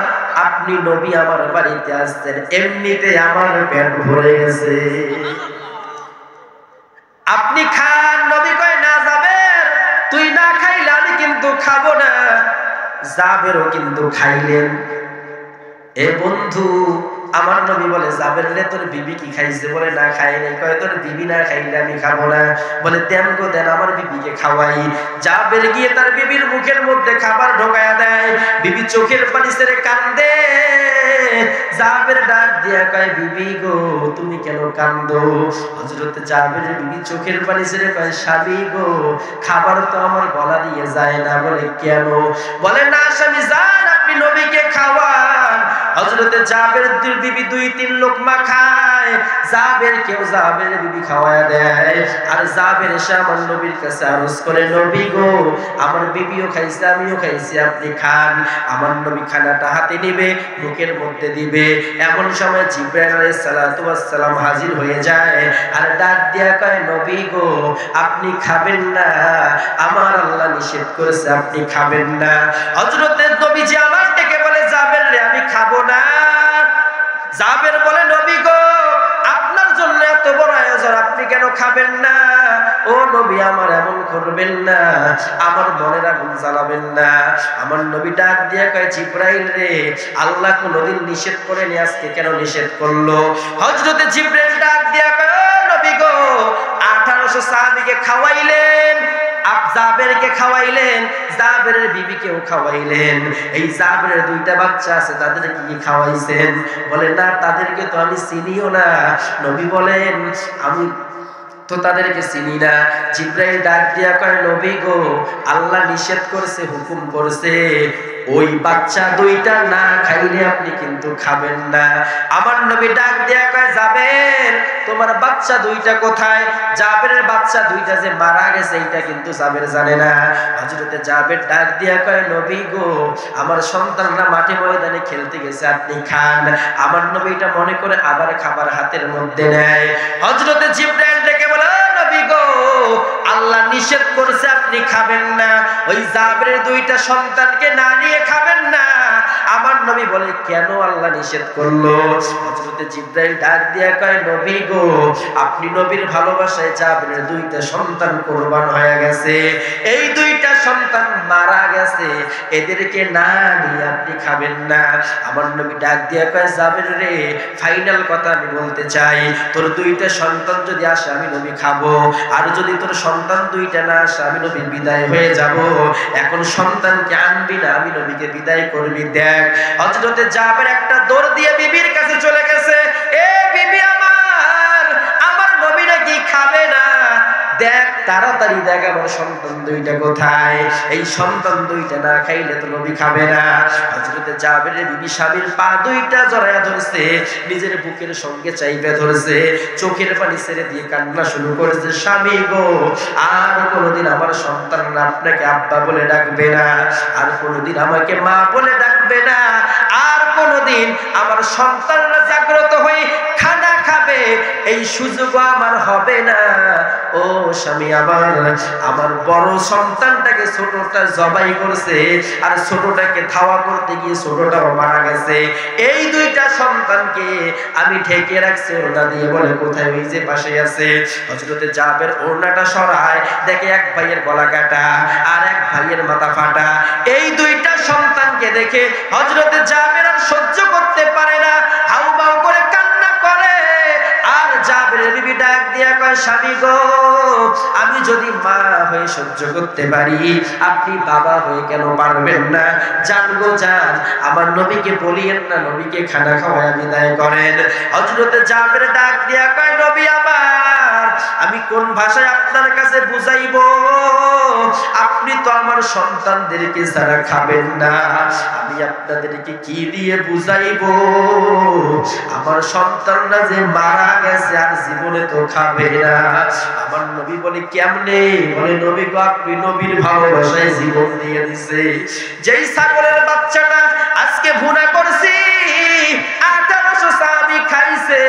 আপনি নবী আমার বাড়িতে আসছেন, এমনিতে আমার পেট ভরে গেছে, আপনি খান। নবী কয়, না জাবের, তুই না খাইলে আমি কিন্তু খাবো না। জাবেরও কিন্তু খাইলেন। এ বন্ধু, আমার নবী বলে, জাবের রে, তোর বিবি কি খাইছে? বলে, না খাই নাই। কয়, তোর বিবি না খাইলে আমি খাবো না। বলে, দেন গো দেন, আমার বিবিকে খাওয়াই। জাবের গিয়ে তার বিবির মুখের মধ্যে খাবার ঢোকায়া দেয়। বিবি চোখের পানি ছেড়ে কান্দে। জাবের ডাক দিয়া কয়, বিবি গো, তুমি কেন কান্দো? হযরতে জাবেরের বিবি চোখের পানি ছেড়ে কয়, স্বামী গো, খাবার তো আমার গলা দিয়ে যায় না। বলে, কেন? বলে, না স্বামী, যান আপনি নবীকে খাওয়ান। হযরতে জাবের বিবি 2-3 লোকমা খায়। যায়, জাবেরকেও জাবের বিবি খাওয়ায়া দেয়। আর জাবের এসে আমার নবীর কাছে আরজ করে, নবী গো, আমার বিবিও খাইছে, আমিও খাইছি, আপনি খান। আমার নবী খানাটা হাতে নিবে, মুখের মধ্যে দিবে, এমন সময় জিবরাইল আলাইহিস সালাতু ওয়াস সালাম হাজির হয়ে যায় আর ডাক দিয়া কয়, নবী গো, আপনি খাবেন না, আমার আল্লাহ নিষেধ করেছে, আপনি খাবেন না। হযরতের নবীজি আমার থেকে বলে, জাবের রে, আমি খাবো না। জাবের বলে, নবী গো, আপনার জন্য এত বড় আয়োজন, আপনি কেন খাবেন না? ও নবী, আমার এমন করবেন না, আমার মনের আগুন জ্বালাবেন না। আমার নবী ডাক দিয়ে কয়, জিবরাইল রে, আল্লাহ কোনদিন নিষেধ করেনি, আজকে কেন নিষেধ করলো? হযরতে জিবরাইল ডাক দিয়ে কয়, ও নবী গো, 1800 সাহাবীকে খাওয়াইলেন, জাবেরকে খাওয়াইলেন, জাবেরের বিবিকেও খাওয়াইলেন। এই জাবেরের 2টা বাচ্চা আছে, তাদেরকে কি খাওয়াইছেন? বলে, না, তাদেরকে তো আমি চিনিও না। নবী বলেন, আমি তো তাদেরকে চিনি না। জিবরাইল ডাক দিয়া কয়, নবী গো, আল্লাহ নিষেধ করেছে, হুকুম করেছে, ওই বাচ্চা 2টা না খাইলে আপনি কিন্তু খাবেন না। আমার নবী ডাক দিয়া কয়, জাবের, তোমার বাচ্চা 2টা কোথায়? জাবেরের বাচ্চা 2টা যে মারা গেছে, এটা কিন্তু জাবের জানে না। হযরতে জাবের ডাক দিয়া কয়, নবী গো, আমার সন্তানরা মাঠে ময়দানে খেলতে গেছে, আপনি খান। আমার নবী এটা মনে করে আবার খাবার হাতের মধ্যে নেয়। হযরতে জিবরাইল ডেকে বলে, নবী গো, আল্লাহ নিষেধ করেছে, আপনি খাবেন না, ওই জাবেরের 2টা সন্তানকে না নিয়ে খাবেন না। আমার নবী বলে, কেন আল্লাহ নিষেধ করলো? হযরতে জিবরাইল ডাক দিয়া কয়, নবী গো, আপনি নবীর ভালোবাসায় জাবেরের 2টা সন্তান কুরবান হয়ে গেছে, এই 2টা সন্তান মারা গেছে, এদেরকে না নিয়ে আপনি খাবেন না। আমার নবী ডাক দিয়া কয়, জাবের রে, ফাইনাল কথা আমি বলতে চাই, তোর 2টা সন্তান যদি আসে, আমি নবী খাবো, আর যদি তোর সন্তান 2টা না আসে, আমি নবী বিদায় হয়ে যাব। এখন সন্তানকে আনবি না, আমি নবীকে বিদায় করবি। দেখ, হযরতে জাবের একটা দৌড় দিয়ে বিবির কাছে চলে গেছে, এ বিবি আমার, আমার নবী নাকি খাবে না, দেখ, তাড়াতাড়ি দেখ, আমার সন্তান 2টা কোথায়? এই সন্তান 2টা না খাইলে তো নবী খাবে না। হযরতে জাবেরের বিবি স্বামীর পা 2টা জড়ায়া ধরছে, নিজের বুকের সঙ্গে চাইপে ধরছে, চোখের পানি ছেড়ে দিয়ে কান্না শুরু করেছে, স্বামী গো, আর কোনোদিন আমার সন্তানরা আপনাকে আব্বা বলে ডাকবে না, আর কোনোদিন আমাকে মা বলে ডাকবে না, আর কোনোদিন আমার সন্তানরা জাগ্রত হয়ে খানা খাবে, এই সুযোগ আমার হবে না। ও স্বামী আমার বড় সন্তানটাকে ছোটটা জবাই করছে, আর ছোটটাকে ধাওয়া করতে গিয়ে ছোটটাও মারা গেছে, এই 2টা সন্তানকে আমি ঢেকে রাখছি ওড়না দিয়ে। বলে, কোথায়? ওই যে পাশে আছে। হযরতে জাবের ওড়নাটা সরায়, দেখে এক ভাইয়ের গলা কাটা আর এক ভাইয়ের মাথা ফাটা। এই 2টা সন্তানকে দেখে হযরতে জাবের আর সহ্য করতে পারে না, হাউমাউ করে কান্না করে। আর জাবেরের বিবি ডাক দিয়া কয়, স্বামী গো, আমি যদি মা হয়ে সহ্য করতে পারি, আপনি বাবা হয়ে কেন পারবেন না? জান গো জান, আমার নবীকে বলিয়েন না, নবীকে খানা খাওয়ায় বিদায় করেন। হযরতে জাবের ডাক দিয়া কয়, নবী আমার, আমি কোন ভাষায় আপনার কাছে বুঝাইবো? আপনি তো আমার সন্তানদেরকে ছাড়া খাবেন না, আমি আপনাদেরকে কি দিয়ে বুঝাইবো? আমার সন্তানরা যে মারা গেছে, আর জীবনে তো খাবে না। আমার নবী বলে, কেমনে? বলে, নবী গো, আপনি নবীর ভালোবাসায় জীবন দিয়ে দিছে। যেই ছাগলের বাচ্চাটা আজকে ভুনা করছি, 1800 সাহাবী খাইছে,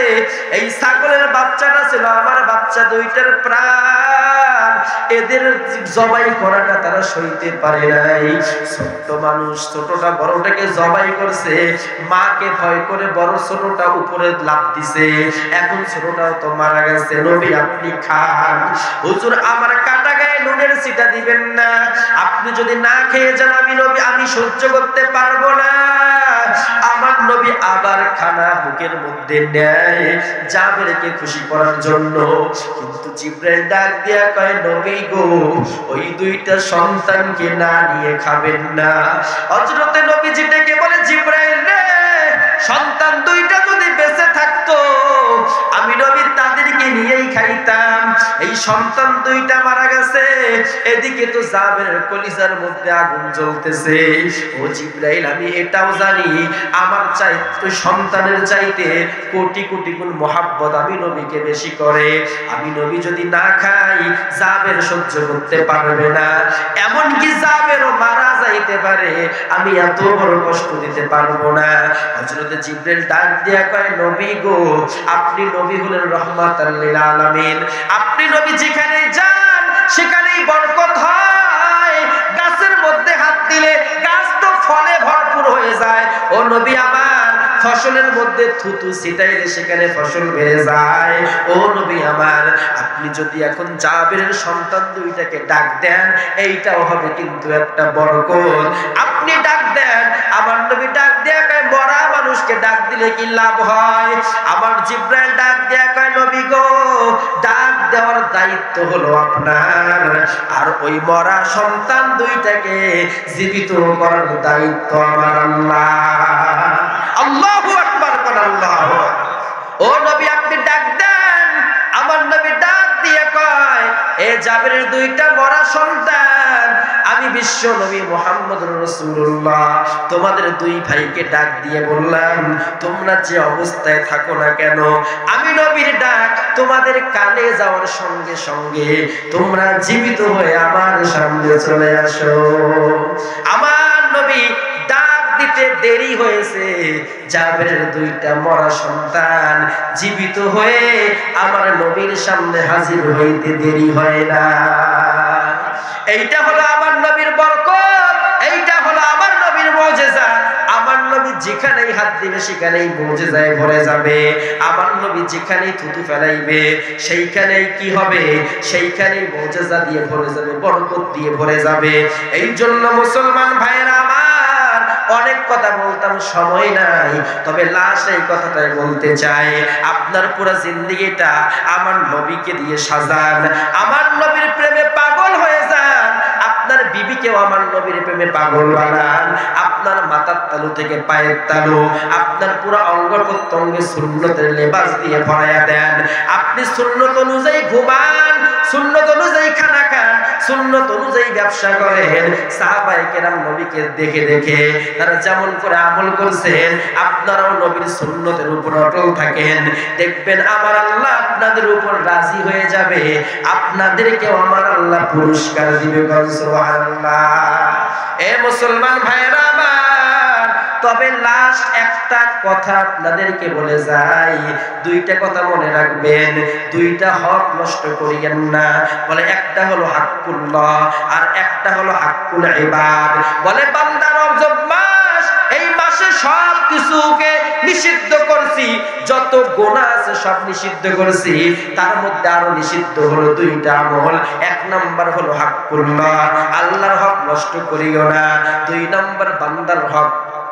এই ছাগলের বাচ্চাটা ছিল আমার বাচ্চা 2টার প্রাণ। এদের জবাই করাটা তারা সইতে পারে নাই। ছোট্ট মানুষ, ছোটটা বড়টাকে জবাই করছে, মাকে ভয় করে বড় ছোটটা উপরে লাফ দিছে, এখন ছোটটাও তো মারা গেছে, নবী আপনি খান। হুজুর, আমার কাটা গায়ে নুনের ছিটা দিবেন না, আপনি যদি না খেয়ে যান, আমি নবী আমি সহ্য করতে পারবো না। আমার নবী আবার খানা বুকের মধ্যে নেয়, জাবেরকে খুশি করার জন্য। কিন্তু জিবরাইল ডাক দিয়া কয়, নবী গো, ওই 2টা সন্তানকে না নিয়ে খাবেন না। হযরতে নবীজি ডেকে বলে, জিবরাইল রে, সন্তান 2টা যদি বেঁচে থাকতো, আমি নবী তাদেরকে নিয়েই খাইতাম। এই সন্তান দুইটা মারা গেছে, এদিকে তো জাবেরের কলিজার মধ্যে আগুন জ্বলতেছে। ও জিবরাইল, আমি এটাও জানি আমার চাইতে সন্তানের চাইতে কোটি কোটি গুণ মহাব্বত আমি নবীকে বেশি করে। আমি নবী যদি না খাই জাবের সহ্য করতে পারবে না, এমনকি জাবেরও মারা যাইতে পারে, আমি এত বড় কষ্ট দিতে পারবো না। হযরত জিবরাইল ডাক দিয়া কয়, নবী গো, আপনি নবী হলেন রাহমাতাল লিল আলামিন। আপনি নবী যেখানে যান সেখানেই বরকত হয়। গাছের মধ্যে হাত দিলে গাছ তো ফলে ভরপুর হয়ে যায়। ও নবী আমার, ফসলের মধ্যে থুতু ছিটাইলে সেখানে ফসল বেড়ে যায়। ও নবী আমার, আপনি যদি এখন জাবেরের সন্তান দুইটাকে ডাক দেন, এইটাও হবে কিন্তু একটা বরকত। আপনি ডাক দেন। আমার নবী ডাক দেয়া কয়, মরা মানুষকে ডাক দিলে কি লাভ হয়? আমার জিবরাইল ডাক দেয়া কয়, নবী গো, ডাক দেওয়ার দায়িত্ব হলো আপনার, আর ওই মরা সন্তান দুইটাকে জীবিত করার দায়িত্ব আমার আল্লাহ। আল্লাহু আকবার, আল্লাহু আকবার। ও নবী, আপনি ডাক দেন। আমার নবী ডাক দিয়ে কয়, এ জাবেরের দুইটা মরা সন্তান, আমি বিশ্ব নবী মুহাম্মদুর রাসূলুল্লাহ তোমাদের দুই ভাইকে ডাক দিয়ে বললাম, তোমরা যে অবস্থায় থাকো না কেন, আমি নবীর ডাক তোমাদের কানে যাওয়ার সঙ্গে সঙ্গে তোমরা জীবিত হয়ে আমার সামনে চলে আসো। আমার নবী ডাক দিতে দেরি হয়েছে, জাবেরের দুইটা মরা সন্তান জীবিত হয়ে আমার নবীর সামনে হাজির হইতে দেরি হয় না। এইটা হলো আমার নবীর বরকত, এইটা হলো আমার নবীর মুজিজা। আমার নবী যেখানেই হাত দিবে সেখানেই মুজিজায় ভরে যাবে। আমার নবী যেখানেই থুতু ফেলাইবে সেইখানেই কি হবে? সেইখানেই মুজিজা দিয়ে ভরে যাবে, বরকত দিয়ে ভরে যাবে। এই জন্য মুসলমান ভাইয়েরা আমার, অনেক কথা বলতাম, সময় নাই, তবে লাস্ট এই কথাটাই বলতে চাই। আপনার পুরো জিন্দেগিটা আমার নবীকে দিয়ে সাজান, আমার নবীর প্রেমে পাগল হয়ে যান, আপনার বিবিকেও আমার নবীর প্রেমে পাগল বানান, আপনার মাথার তালু থেকে পায়ের তালু, আপনার পুরো অঙ্গ প্রত্যঙ্গে সুন্নতের লেবাস দিয়ে ভরাইয়া দেন। আপনি সুন্নত অনুযায়ী ঘুমান, সুন্নত অনুযায়ী খানা খান, সুন্নত অনুযায়ী ব্যবসা করেন। সাহাবায়ে কেরাম নবীকে দেখে দেখে তারা যেমন করে আমল করছেন, আপনারাও নবীর সুন্নতের উপর অটল থাকেন। দেখবেন আমার আল্লাহ আপনাদের উপর রাজি হয়ে যাবে, আপনাদেরকেও আমার আল্লাহ পুরস্কার দিবে। সুবহানাল্লাহ। এ মুসলমান ভাইরা আমার, তবে লাস্ট একটা কথা আপনাদেরকে বলে যাই, দুইটা কথা মনে রাখবেন, দুইটা হক নষ্ট করিয়েন না। বলে একটা হলো হাক্কুল্লাহ আর একটা হলো হাক্কুল ইবাদ। বলে বান্দার রজব মাস, এই মাসে সব কিছুকে নিষিদ্ধ করছি, যত গুনাহ আছে সব নিষিদ্ধ করছি, তার মধ্যে আরো নিষিদ্ধ হলো দুইটা আমল। এক নাম্বার হলো হাক্কুল্লাহ, আল্লাহর হক নষ্ট করিও না। দুই নাম্বার বান্দার হক,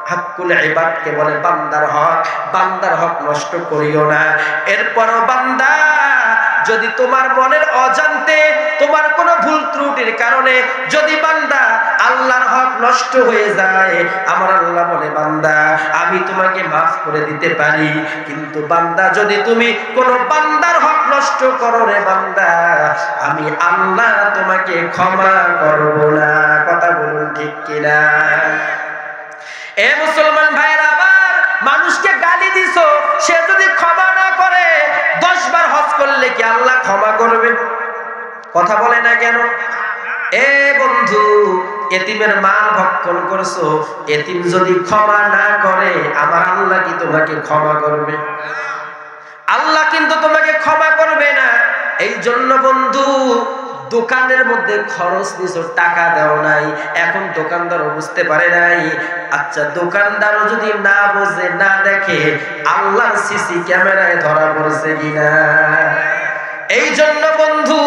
হাক্কুল ইবাদকে বলে বান্দার হক, বান্দার হক নষ্ট করিও না। এরপরও বান্দা, যদি তোমার মনের অজান্তে তোমার কোনো ভুল ত্রুটির কারণে যদি বান্দা আল্লাহর হক নষ্ট হয়ে যায়, আমার আল্লাহ বলে, বান্দা আমি তোমাকে মাফ করে দিতে পারি, কিন্তু বান্দা যদি তুমি কোনো বান্দার হক নষ্ট করো রে বান্দা, আমি আল্লাহ তোমাকে ক্ষমা করব না। কথা বলুন ঠিক কিনা? এ মুসলমান ভাইরা আমার, মানুষকে গালি দিছো, সে যদি ক্ষমা না করে 10 বার হজ করলে কি আল্লাহ ক্ষমা করবে? কথা বলে না কেন? এ বন্ধু, এতিমের মাল ভক্ষণ করছো, এতিম যদি ক্ষমা না করে আমার আল্লাহ কি তোমাকে ক্ষমা করবে? আল্লাহ কিন্তু তোমাকে ক্ষমা করবে না। এই জন্য বন্ধু, দোকানের মধ্যে খরচ নিছো, টাকা দাও নাই, এখন দোকানদারও বুঝতে পারে নাই। আচ্ছা, দোকানদারও যদি না বোঝে, না দেখে, আল্লাহর সিসি ক্যামেরায় ধরা পড়ছে কিনা? এই জন্য বন্ধু,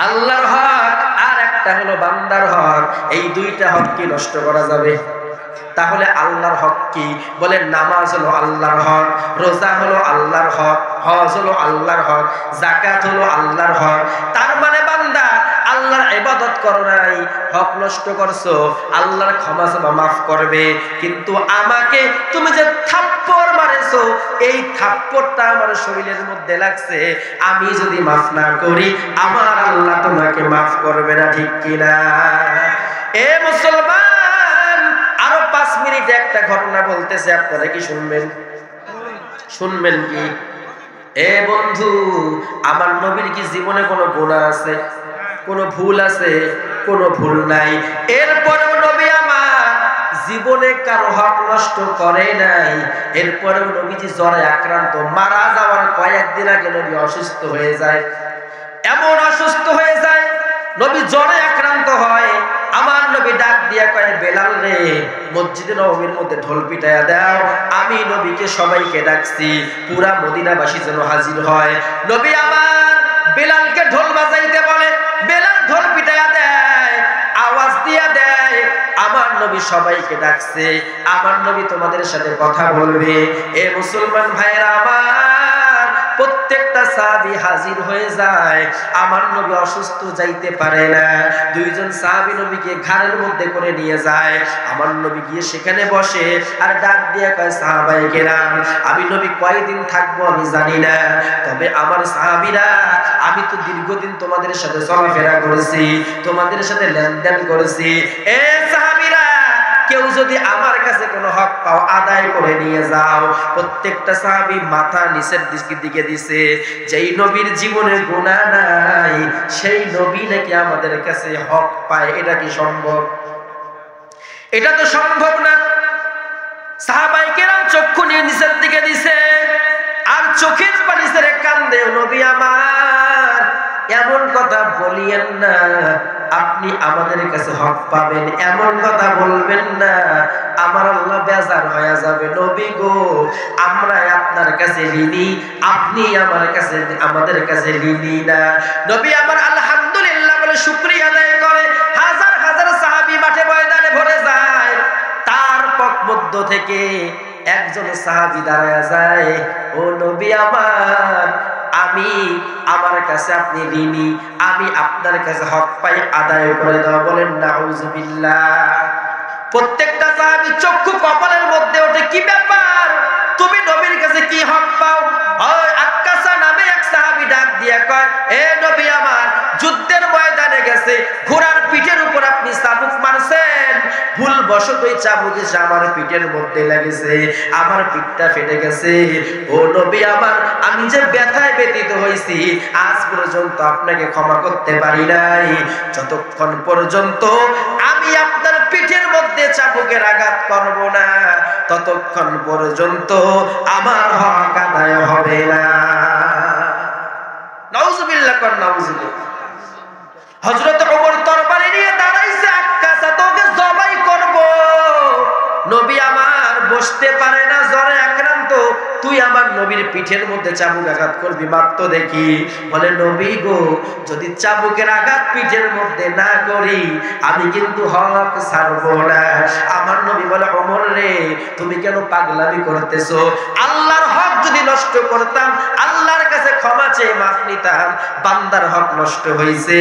আল্লাহর হক আর একটা হলো বান্দার হক, এই দুইটা হক কি নষ্ট করা যাবে? তাহলে আল্লাহর হক কি? বলে নামাজ হলো আল্লাহর হক, রোজা হলো আল্লাহর হক, হজ হলো আল্লাহর হক, যাকাত হলো আল্লাহর হক। তার মানে বান্দা আল্লাহর ইবাদত করো নাই, হক নষ্ট করছো, আল্লাহর ক্ষমা চাওয়া মাফ করবে। কিন্তু আমাকে তুমি যে থাপ্পড় মারেছো, এই থাপ্পড়টা আমার শরীরের মধ্যে লাগছে, আমি যদি মাফ না করি আমার আল্লাহ তোমাকে মাফ করবে না, ঠিক কিনা? এ মুসলমান, আরো 5 মিনিটে একটা ঘটনা বলতেছে, আপনারা কি শুনবেন? শুনবেন কি? এ বন্ধু, আমার নবীর কি জীবনে কোনো গুনাহ আছে? কোনো ভুল আছে? কোনো ভুল নাই। এরপরেও নবী আমার জীবনে কারো হক নষ্ট করে নাই। এরপরেও নবীজি জ্বরে আক্রান্ত, মারা যাওয়ার কয়েকদিন আগে নবী অসুস্থ হয়ে যায়। এমন অসুস্থ হয়ে যায়, নবী জ্বরে আক্রান্ত হয়। আমার নবী ডাক দিয়া কয়, বেলাল রে, মসজিদে নববীর মধ্যে ঢোল পিটায়া দাও। আমি নবীকে সবাইকে ডাকছি, পুরা মদিনাবাসী যেন হাজির হয়। নবী আমার বেলালকে ঢোল বাজাইতে বলে, বেলাল ঢোল পিটায়া দেয়, আওয়াজ দিয়া দেয়। আমার নবী সবাইকে ডাকছে, আমার নবী তোমাদের সাথে কথা বলবে। এ মুসলমান ভাইরা আমার, প্রত্যেকটা সাহাবী হাজির হয়ে যায়। আমার নবী অসুস্থ, যাইতে পারে না। 2 জন সাহাবী নবীকে ঘাড়ের মধ্যে করে নিয়ে যায়। আমার নবী গিয়ে সেখানে বসে আর ডাক দিয়ে কয়, সাহাবায়ে কেরাম, আমি নবী কয়দিন থাকবো আমি জানি না, তবে আমার সাহাবীরা, আমি তো দীর্ঘদিন তোমাদের সাথে চলাফেরা করেছি, তোমাদের সাথে লেনদেন করেছি। এ সাহাবীরা, কেউ যদি আমার কাছে কোনো হক পাও আদায় করে নিয়ে যাও। প্রত্যেকটা সাহাবী মাথা নিচের দিকে দিছে। যেই নবীর জীবনে গুনাহ নাই, সেই নবী নাকি আমাদের কাছে হক পায়, এটা কি সম্ভব? এটা তো সম্ভব না। সাহাবায়ে কেরাম চক্ষু নিয়ে নিচের দিকে দিছে, আর চোখের পানি ছেড়ে কান্দে, নবী আমার এমন কথা বলিয়েন না, আপনি আমাদের কাছে হক পাবেন, এমন কথা বলবেন না, আমার আল্লাহ বেজার হয়ে যাবে। নবী গো, আমরা আপনার কাছে ঋণী, আপনি আমাদের কাছে ঋণী না। নবী আমার আলহামদুলিল্লাহ বলে শুকরিয়া আদায় করে। হাজার হাজার সাহাবী মাঠে ময়দানে ভরে যায়। তার মধ্য থেকে একজন সাহাবী দাঁড়ায় যায়, ও নবী আমার, আমার কাছে আপনি ঋণী, আমি আপনার কাছে হক পাই, আদায় করে দাও। বলেন নাউজুবিল্লাহ। প্রত্যেকটা সাহাবী চক্ষু কপালের মধ্যে ওঠে, কি ব্যাপার, তুমি নবীর কাছে কি হক পাও? ওই আক্কাসা নামে এক সাহাবী ডাক দিয়া কয়, এ নবী আমার, যুদ্ধের ময়দানে গেছে, ঘোড়ার পিঠের উপর আপনি চাবুক মারছেন, ভুলবশত ওই চাবুক এসে আমার পিঠের মধ্যে লেগেছে, আমার পিঠটা ফেটে গেছে। ও নবী আমার, আমি যে ব্যথায় ব্যথিত হয়েছি, আজ পর্যন্ত আপনাকে ক্ষমা করতে পারি নাই। যতক্ষণ পর্যন্ত আমি আপনার পিঠের মধ্যে চাবুকের আঘাত করব না, ততক্ষণ পর্যন্ত আমার হক আদায় হবে না। নাউজুবিল্লাহ কর, নাউজুবিল্লাহ। হযরত ওমর তরবারি নিয়ে দাঁড়াইছে, আক্কাসা তোকে জবাই করব। নবী আমার বসতে পারে না, জ্বরে আক্রান্ত, তুই আমার নবীর পিঠের মধ্যে চাবুক আঘাত করবি, মাত্র দেখি। বলে, নবী গো, যদি চাবুকের আঘাত পিঠের মধ্যে না করি, আমি কিন্তু হক ছাড়বো না। আমার নবী বলে, ওমর রে, তুমি কেন পাগলামি করতেছো? আল্লাহর হক যদি নষ্ট করতাম, আল্লাহর কাছে ক্ষমা চেয়ে মাফ নিতাম। বান্দার হক নষ্ট হয়েছে,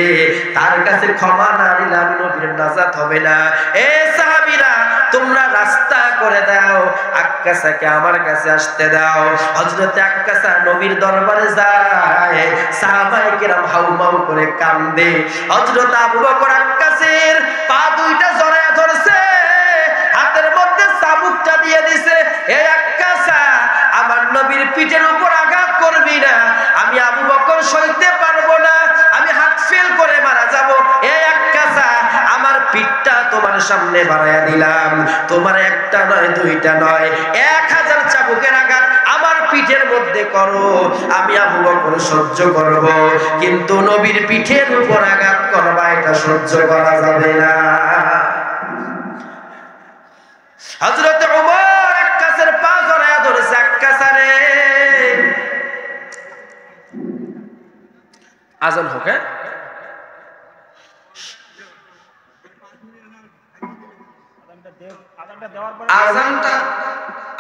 তার কাছে ক্ষমা না নিলে আমি নবীর নাজাত হবে না। এ সাহাবীরা, তোমরা রাস্তা করে দাও, আক্কাসাকে আমার কাছে আসতে দাও। হযরতে আক্কাসা নবীর দরবারে যায়, সাহাবায়ে কেরাম হাউমাউ করে কান্দে। হযরত আবু বকর আক্কাসের পা দুইটা জড়ায় ধরছে, হাতের মধ্যে চাবুকটা দিয়ে দিছে। এই আক্কাসা, আমার নবীর পিঠের উপর আঘাত করবি না, আমি আবু বকর সইতে পারবো না, আমি হাত ফেল করে মারা যাব। এই আক্কাসা, আমার পিঠটা তোমার সামনে বাড়াইয়া দিলাম, তোমার একটা নয়, দুইটা নয়, 1000 চাবুকের আঘাত আমার পিঠের মধ্যে করো, আমি আবু বকর সহ্য করব, কিন্তু নবীর পিঠের উপর আঘাত করবা, এটা সহ্য করা যাবে না। হযরত ওমর আক্কাসের পা জড়ায়া ধরেছে, আক্কাসা রে, আজান হোক।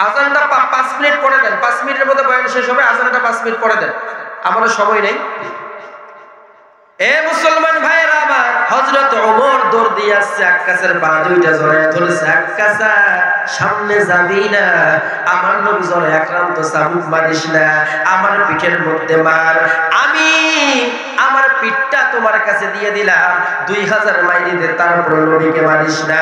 আজানটা 5 মিনিট পরে দেন, 5 মিনিটের মধ্যে বয়ান শেষ হবে, আজানটা 5 মিনিট পরে দেন, আমাদের সময় নেই। এ মুসলমান ভাইয়েরা আমার, হযরত ওমর দৌড় দিয়ে আসছে, আক্কাসের পা দুইটা জড়ায় ধরেছে, আক্কাসা সামনে যাবি না, আমার নবী জড়ায় আক্রান্ত, চাবুক মারিস না, আমার পিঠের মধ্যে মার, আমি আমার পিঠটা তোমার কাছে দিয়ে দিলাম, 2000 মাইলিতে, তারপর নবীকে মারিস না।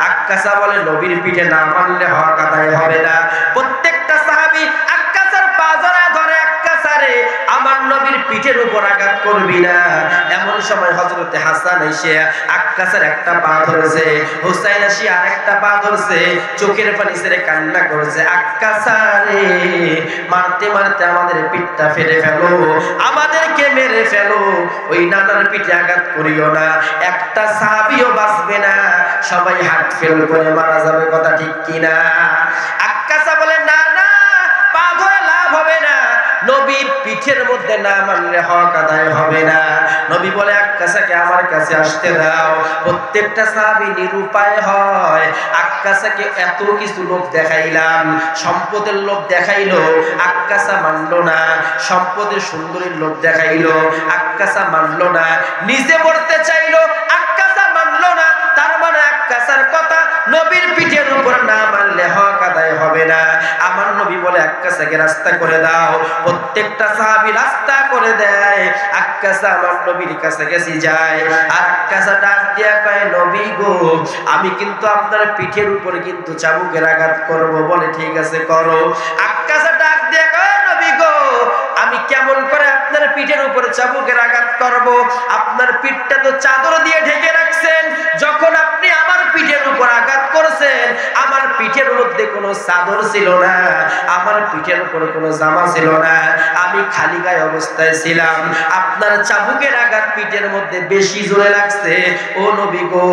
আক্কাসা বলে নবীর পিঠে না মারলে হক আদায় হবে না। প্রত্যেকটা সাহাবী আক্কাসার পা জড়ায় ধরে, আক্কাসারে আমার নবীর পিঠের উপর আঘাত করবি না। এমন সময় হযরতে হাসান এসে আক্কাসার একটা পা ধরেছে, হুসাইন এসে আরেকটা পা ধরছে, চোখের পানি ছেড়ে কান্না করেছে, আক্কাসারে মারতে মারতে আমাদের পিঠটা ফেলে ফেলো, আমাদেরকে মেরে ফেলো, ওই নানার পিঠে আঘাত করিও না, একটা সাহাবীও বাঁচবে না, সবাই হার্ট ফেল করে মারা যাবে, কথা ঠিক কিনা? আক্কাসা বলে না না, পা ধরে লাভ হবে না, নবীর পিঠের মধ্যে না মানলে হক আদায় হবে না। নবী বলে আক্কাসাকে আমার কাছে আসতে দাও। প্রত্যেকটা সাহাবী নিরুপায় হয়। আক্কাসাকে এত কিছু লোভ দেখাইলাম, সম্পদের লোভ দেখাইলো, আক্কাসা মানলো না, সম্পদের সুন্দরীর লোভ দেখাইলো, আক্কাসা মানলো না, নিজে মরতে চাইলো, আক্কাসা মানলো না। তার মানে আক্কাসার কথা নবীর পিঠের উপর না মানলে হক আদায় হবে না। আমার নবী বলে আক্কাসাকে রাস্তা করে দাও। প্রত্যেকটা সাহাবী রাস্তা করে দেয়। আক্কাসা আমার নবীর কাছে গেছি যায়, আর আক্কাসা ডাক দিয়া কয়, নবী গো, আমি কিন্তু আপনার পিঠের উপরে কিন্তু চাবুকের আঘাত করব। বলে ঠিক আছে করো। আক্কাসা ডাক দিয়া কয়, নবী গো, আমি কেমন করে আপনার পিঠের উপরে চাবুকের আঘাত করব? আপনার পিঠটা তো চাদর দিয়ে ঢেকে রাখছেন, যখন আপনি আমার পিঠের উপর আঘাত করছেন আমার পিঠের মধ্যে কোনো চাদর ছিল না, আমার পিঠের উপর কোনো জামা ছিল না, আমি খালি গায়ে অবস্থায় ছিলাম, আপনার চাবুকের আঘাত পিঠের মধ্যে বেশি জোরে লাগছে। ও নবী গো,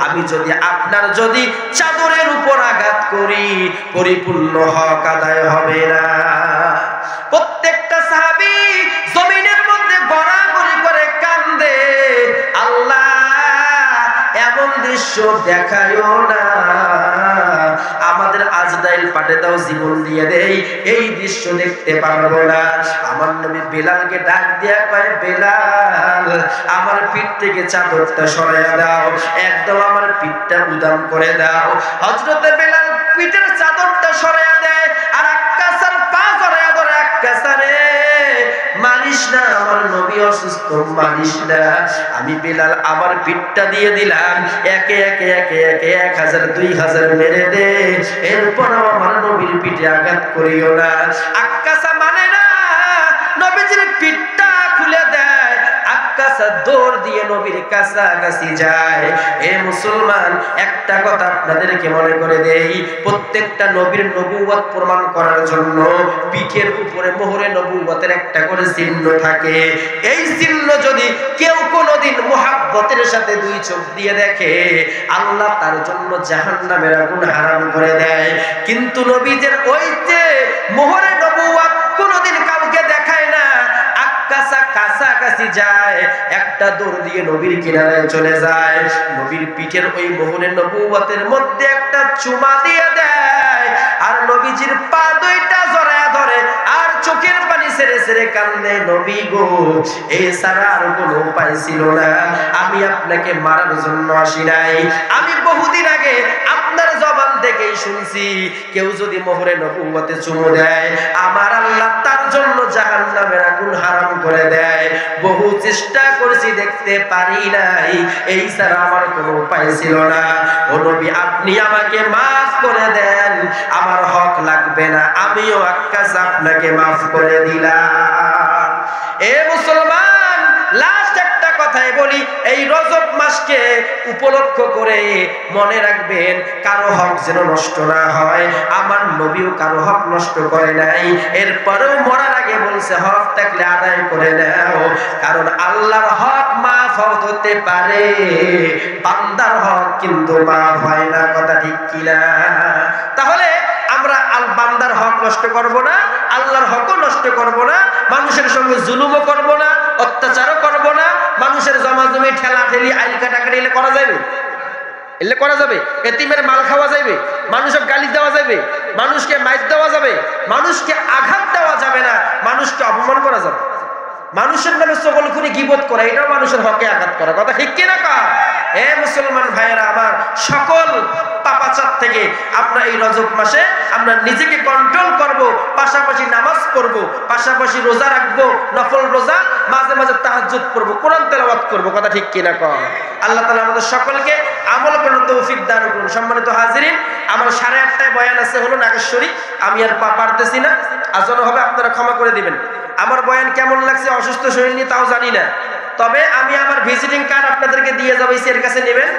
আমি যদি আপনার যদি চাদরের উপর আঘাত করি, পরিপূর্ণ হক আদায় হবে না। প্রত্যেকটা সাহাবী জমিনের মধ্যে গড়াগড়ি করে কান্দে, আল্লাহ এমন দৃশ্য দেখায়ও না, আমাদের আজরাইল পাঠে দাও, জীবন দিয়ে দেই, এই দৃশ্য দেখতে পারবো না। আমার নবী বেলালকে ডাক দিয়া কয়, বেলাল আমার পিঠ থেকে চাদরটা সরাইয়া দাও, একদম আমার পিঠটা উদাম করে দাও। হযরতে বেলাল পিঠের চাদরটা সরাইয়া দেয়, আর আক্কাসার পা জড়াইয়া ধরে, আক্কাসা রে মারিস না, আমার নবী অসুস্থ, মারিস না। আমি বেলাল আমার পিঠটা দিয়ে দিলাম, একে একে একে একে 1000 2000 মেরে দে, এরপর আমার নবীর পিঠে আঘাত করিও না। আক্কাসা মানে না, নবীজির পিঠটা খুলে দেয়। আক্কাসা দৌড় দিয়ে নবীর কাছাকাছি যায়। এ মুসলমান, একটা কথা আপনাদেরকে মনে করে দেই, প্রত্যেকটা নবীর নবুয়ত প্রমাণ করার জন্য পিঠের উপরে মোহরে নবুয়তের একটা করে চিহ্ন থাকে। এই চিহ্ন যদি কেউ কোনোদিন মুহাব্বতের সাথে 2 চোখ দিয়ে দেখে, আল্লাহ তার জন্য জাহান্নামের আগুন হারাম করে দেয়। কিন্তু নবীদের ওই যে মোহরে নবুয়ত কোনোদিন কাউকে দেখায় না। আক্কাসা কাছাকাছি যায়, একটা দৌড় দিয়ে নবীর কিনারায় চলে যায়, নবীর পিঠের ওই মোহরে নবুয়তের মধ্যে একটা চুমা দিয়ে দেয়, আর নবীজির পা দুইটা জড়ায়া ধরে, আর চোখের পানি ছেড়ে ছেড়ে কান্দে, নবী গো, এই ছাড়া আর কোনো উপায় ছিল না, আমি আপনাকে মারার জন্য আসি নাই, আমি বহুদিন আগে আপনার জবান থেকেই শুনছি, কেউ যদি মোহরে নবুয়তে চুমু দেয়, আমার আল্লাহ তার জন্য জাহান্নামের আগুন হারাম করে দেয়। বহু চেষ্টা করেছি, দেখতে পারি নাই, এই ছাড়া আমার কোনো উপায় ছিল না। ও নবী, আপনি আমাকে মাফ করে দেন, আমার হক লাগবে না, আমিও আক্কাসা আপনাকে মাফ করে দিলাম। এ মুসলমান, লাস্ট একটা কথাই বলি, এই রজব মাসকে উপলক্ষ করে মনে রাখবেন, কারো হক যেন নষ্ট না হয়। আমার নবীও কারো হক নষ্ট করে নাই, এরপরেও মরার আগে বলছে হক থাকলে আদায় করে নাও, কারণ আল্লাহর হক মাফ হতে পারে, বান্দার হক কিন্তু মাফ হয় না, কথা ঠিক কিনা? তাহলে আমরা বান্দার হক নষ্ট করব না, আল্লাহর হকও নষ্ট করব না, মানুষের সঙ্গে জুলুমও করব না, অত্যাচারও করব না, মানুষের জমা জমি ঠেলা ঠেলি আইল কাটাকাটি এলে করা যাবে, এলে করা যাবে, এতিমের মাল খাওয়া যাবে, মানুষকে গালি দেওয়া যাবে, মানুষকে মাইর দেওয়া যাবে, মানুষকে আঘাত দেওয়া যাবে না, মানুষকে অপমান করা যাবে। মানুষের নামে চগলখুরি গীবত করা এটাও মানুষের হকে আঘাত করা, কথা ঠিক কিনা কর? হে মুসলমান ভাইয়েরা আমার, সকল পাপাচার থেকে আমরা এই রজব মাসে আমরা নিজেকে কন্ট্রোল করব, পাশাপাশি নামাজ পড়ব, পাশাপাশি রোজা রাখবো, নফল রোজা, মাঝে মাঝে তাহাজ্জুদ পড়ব, কোরআন তেলাওয়াত করব, কথা ঠিক কিনা কর? আল্লাহ তাআলা আমাদের সকলকে আমল করার তৌফিক দান করুন। সম্মানিত হাজিরিন, আমার 8:30টায় বয়ান আছে হলো নাগেশ্বরী, আমি আর পারতেছি না, আজন্য হবে, আপনারা ক্ষমা করে দিবেন। আমার বয়ান কেমন লাগছে অসুস্থ শরীর নিয়ে তাও জানি না, তবে আমি আমার ভিজিটিং কার্ড আপনাদেরকে দিয়ে যাবো, এর কাছে নেবেন।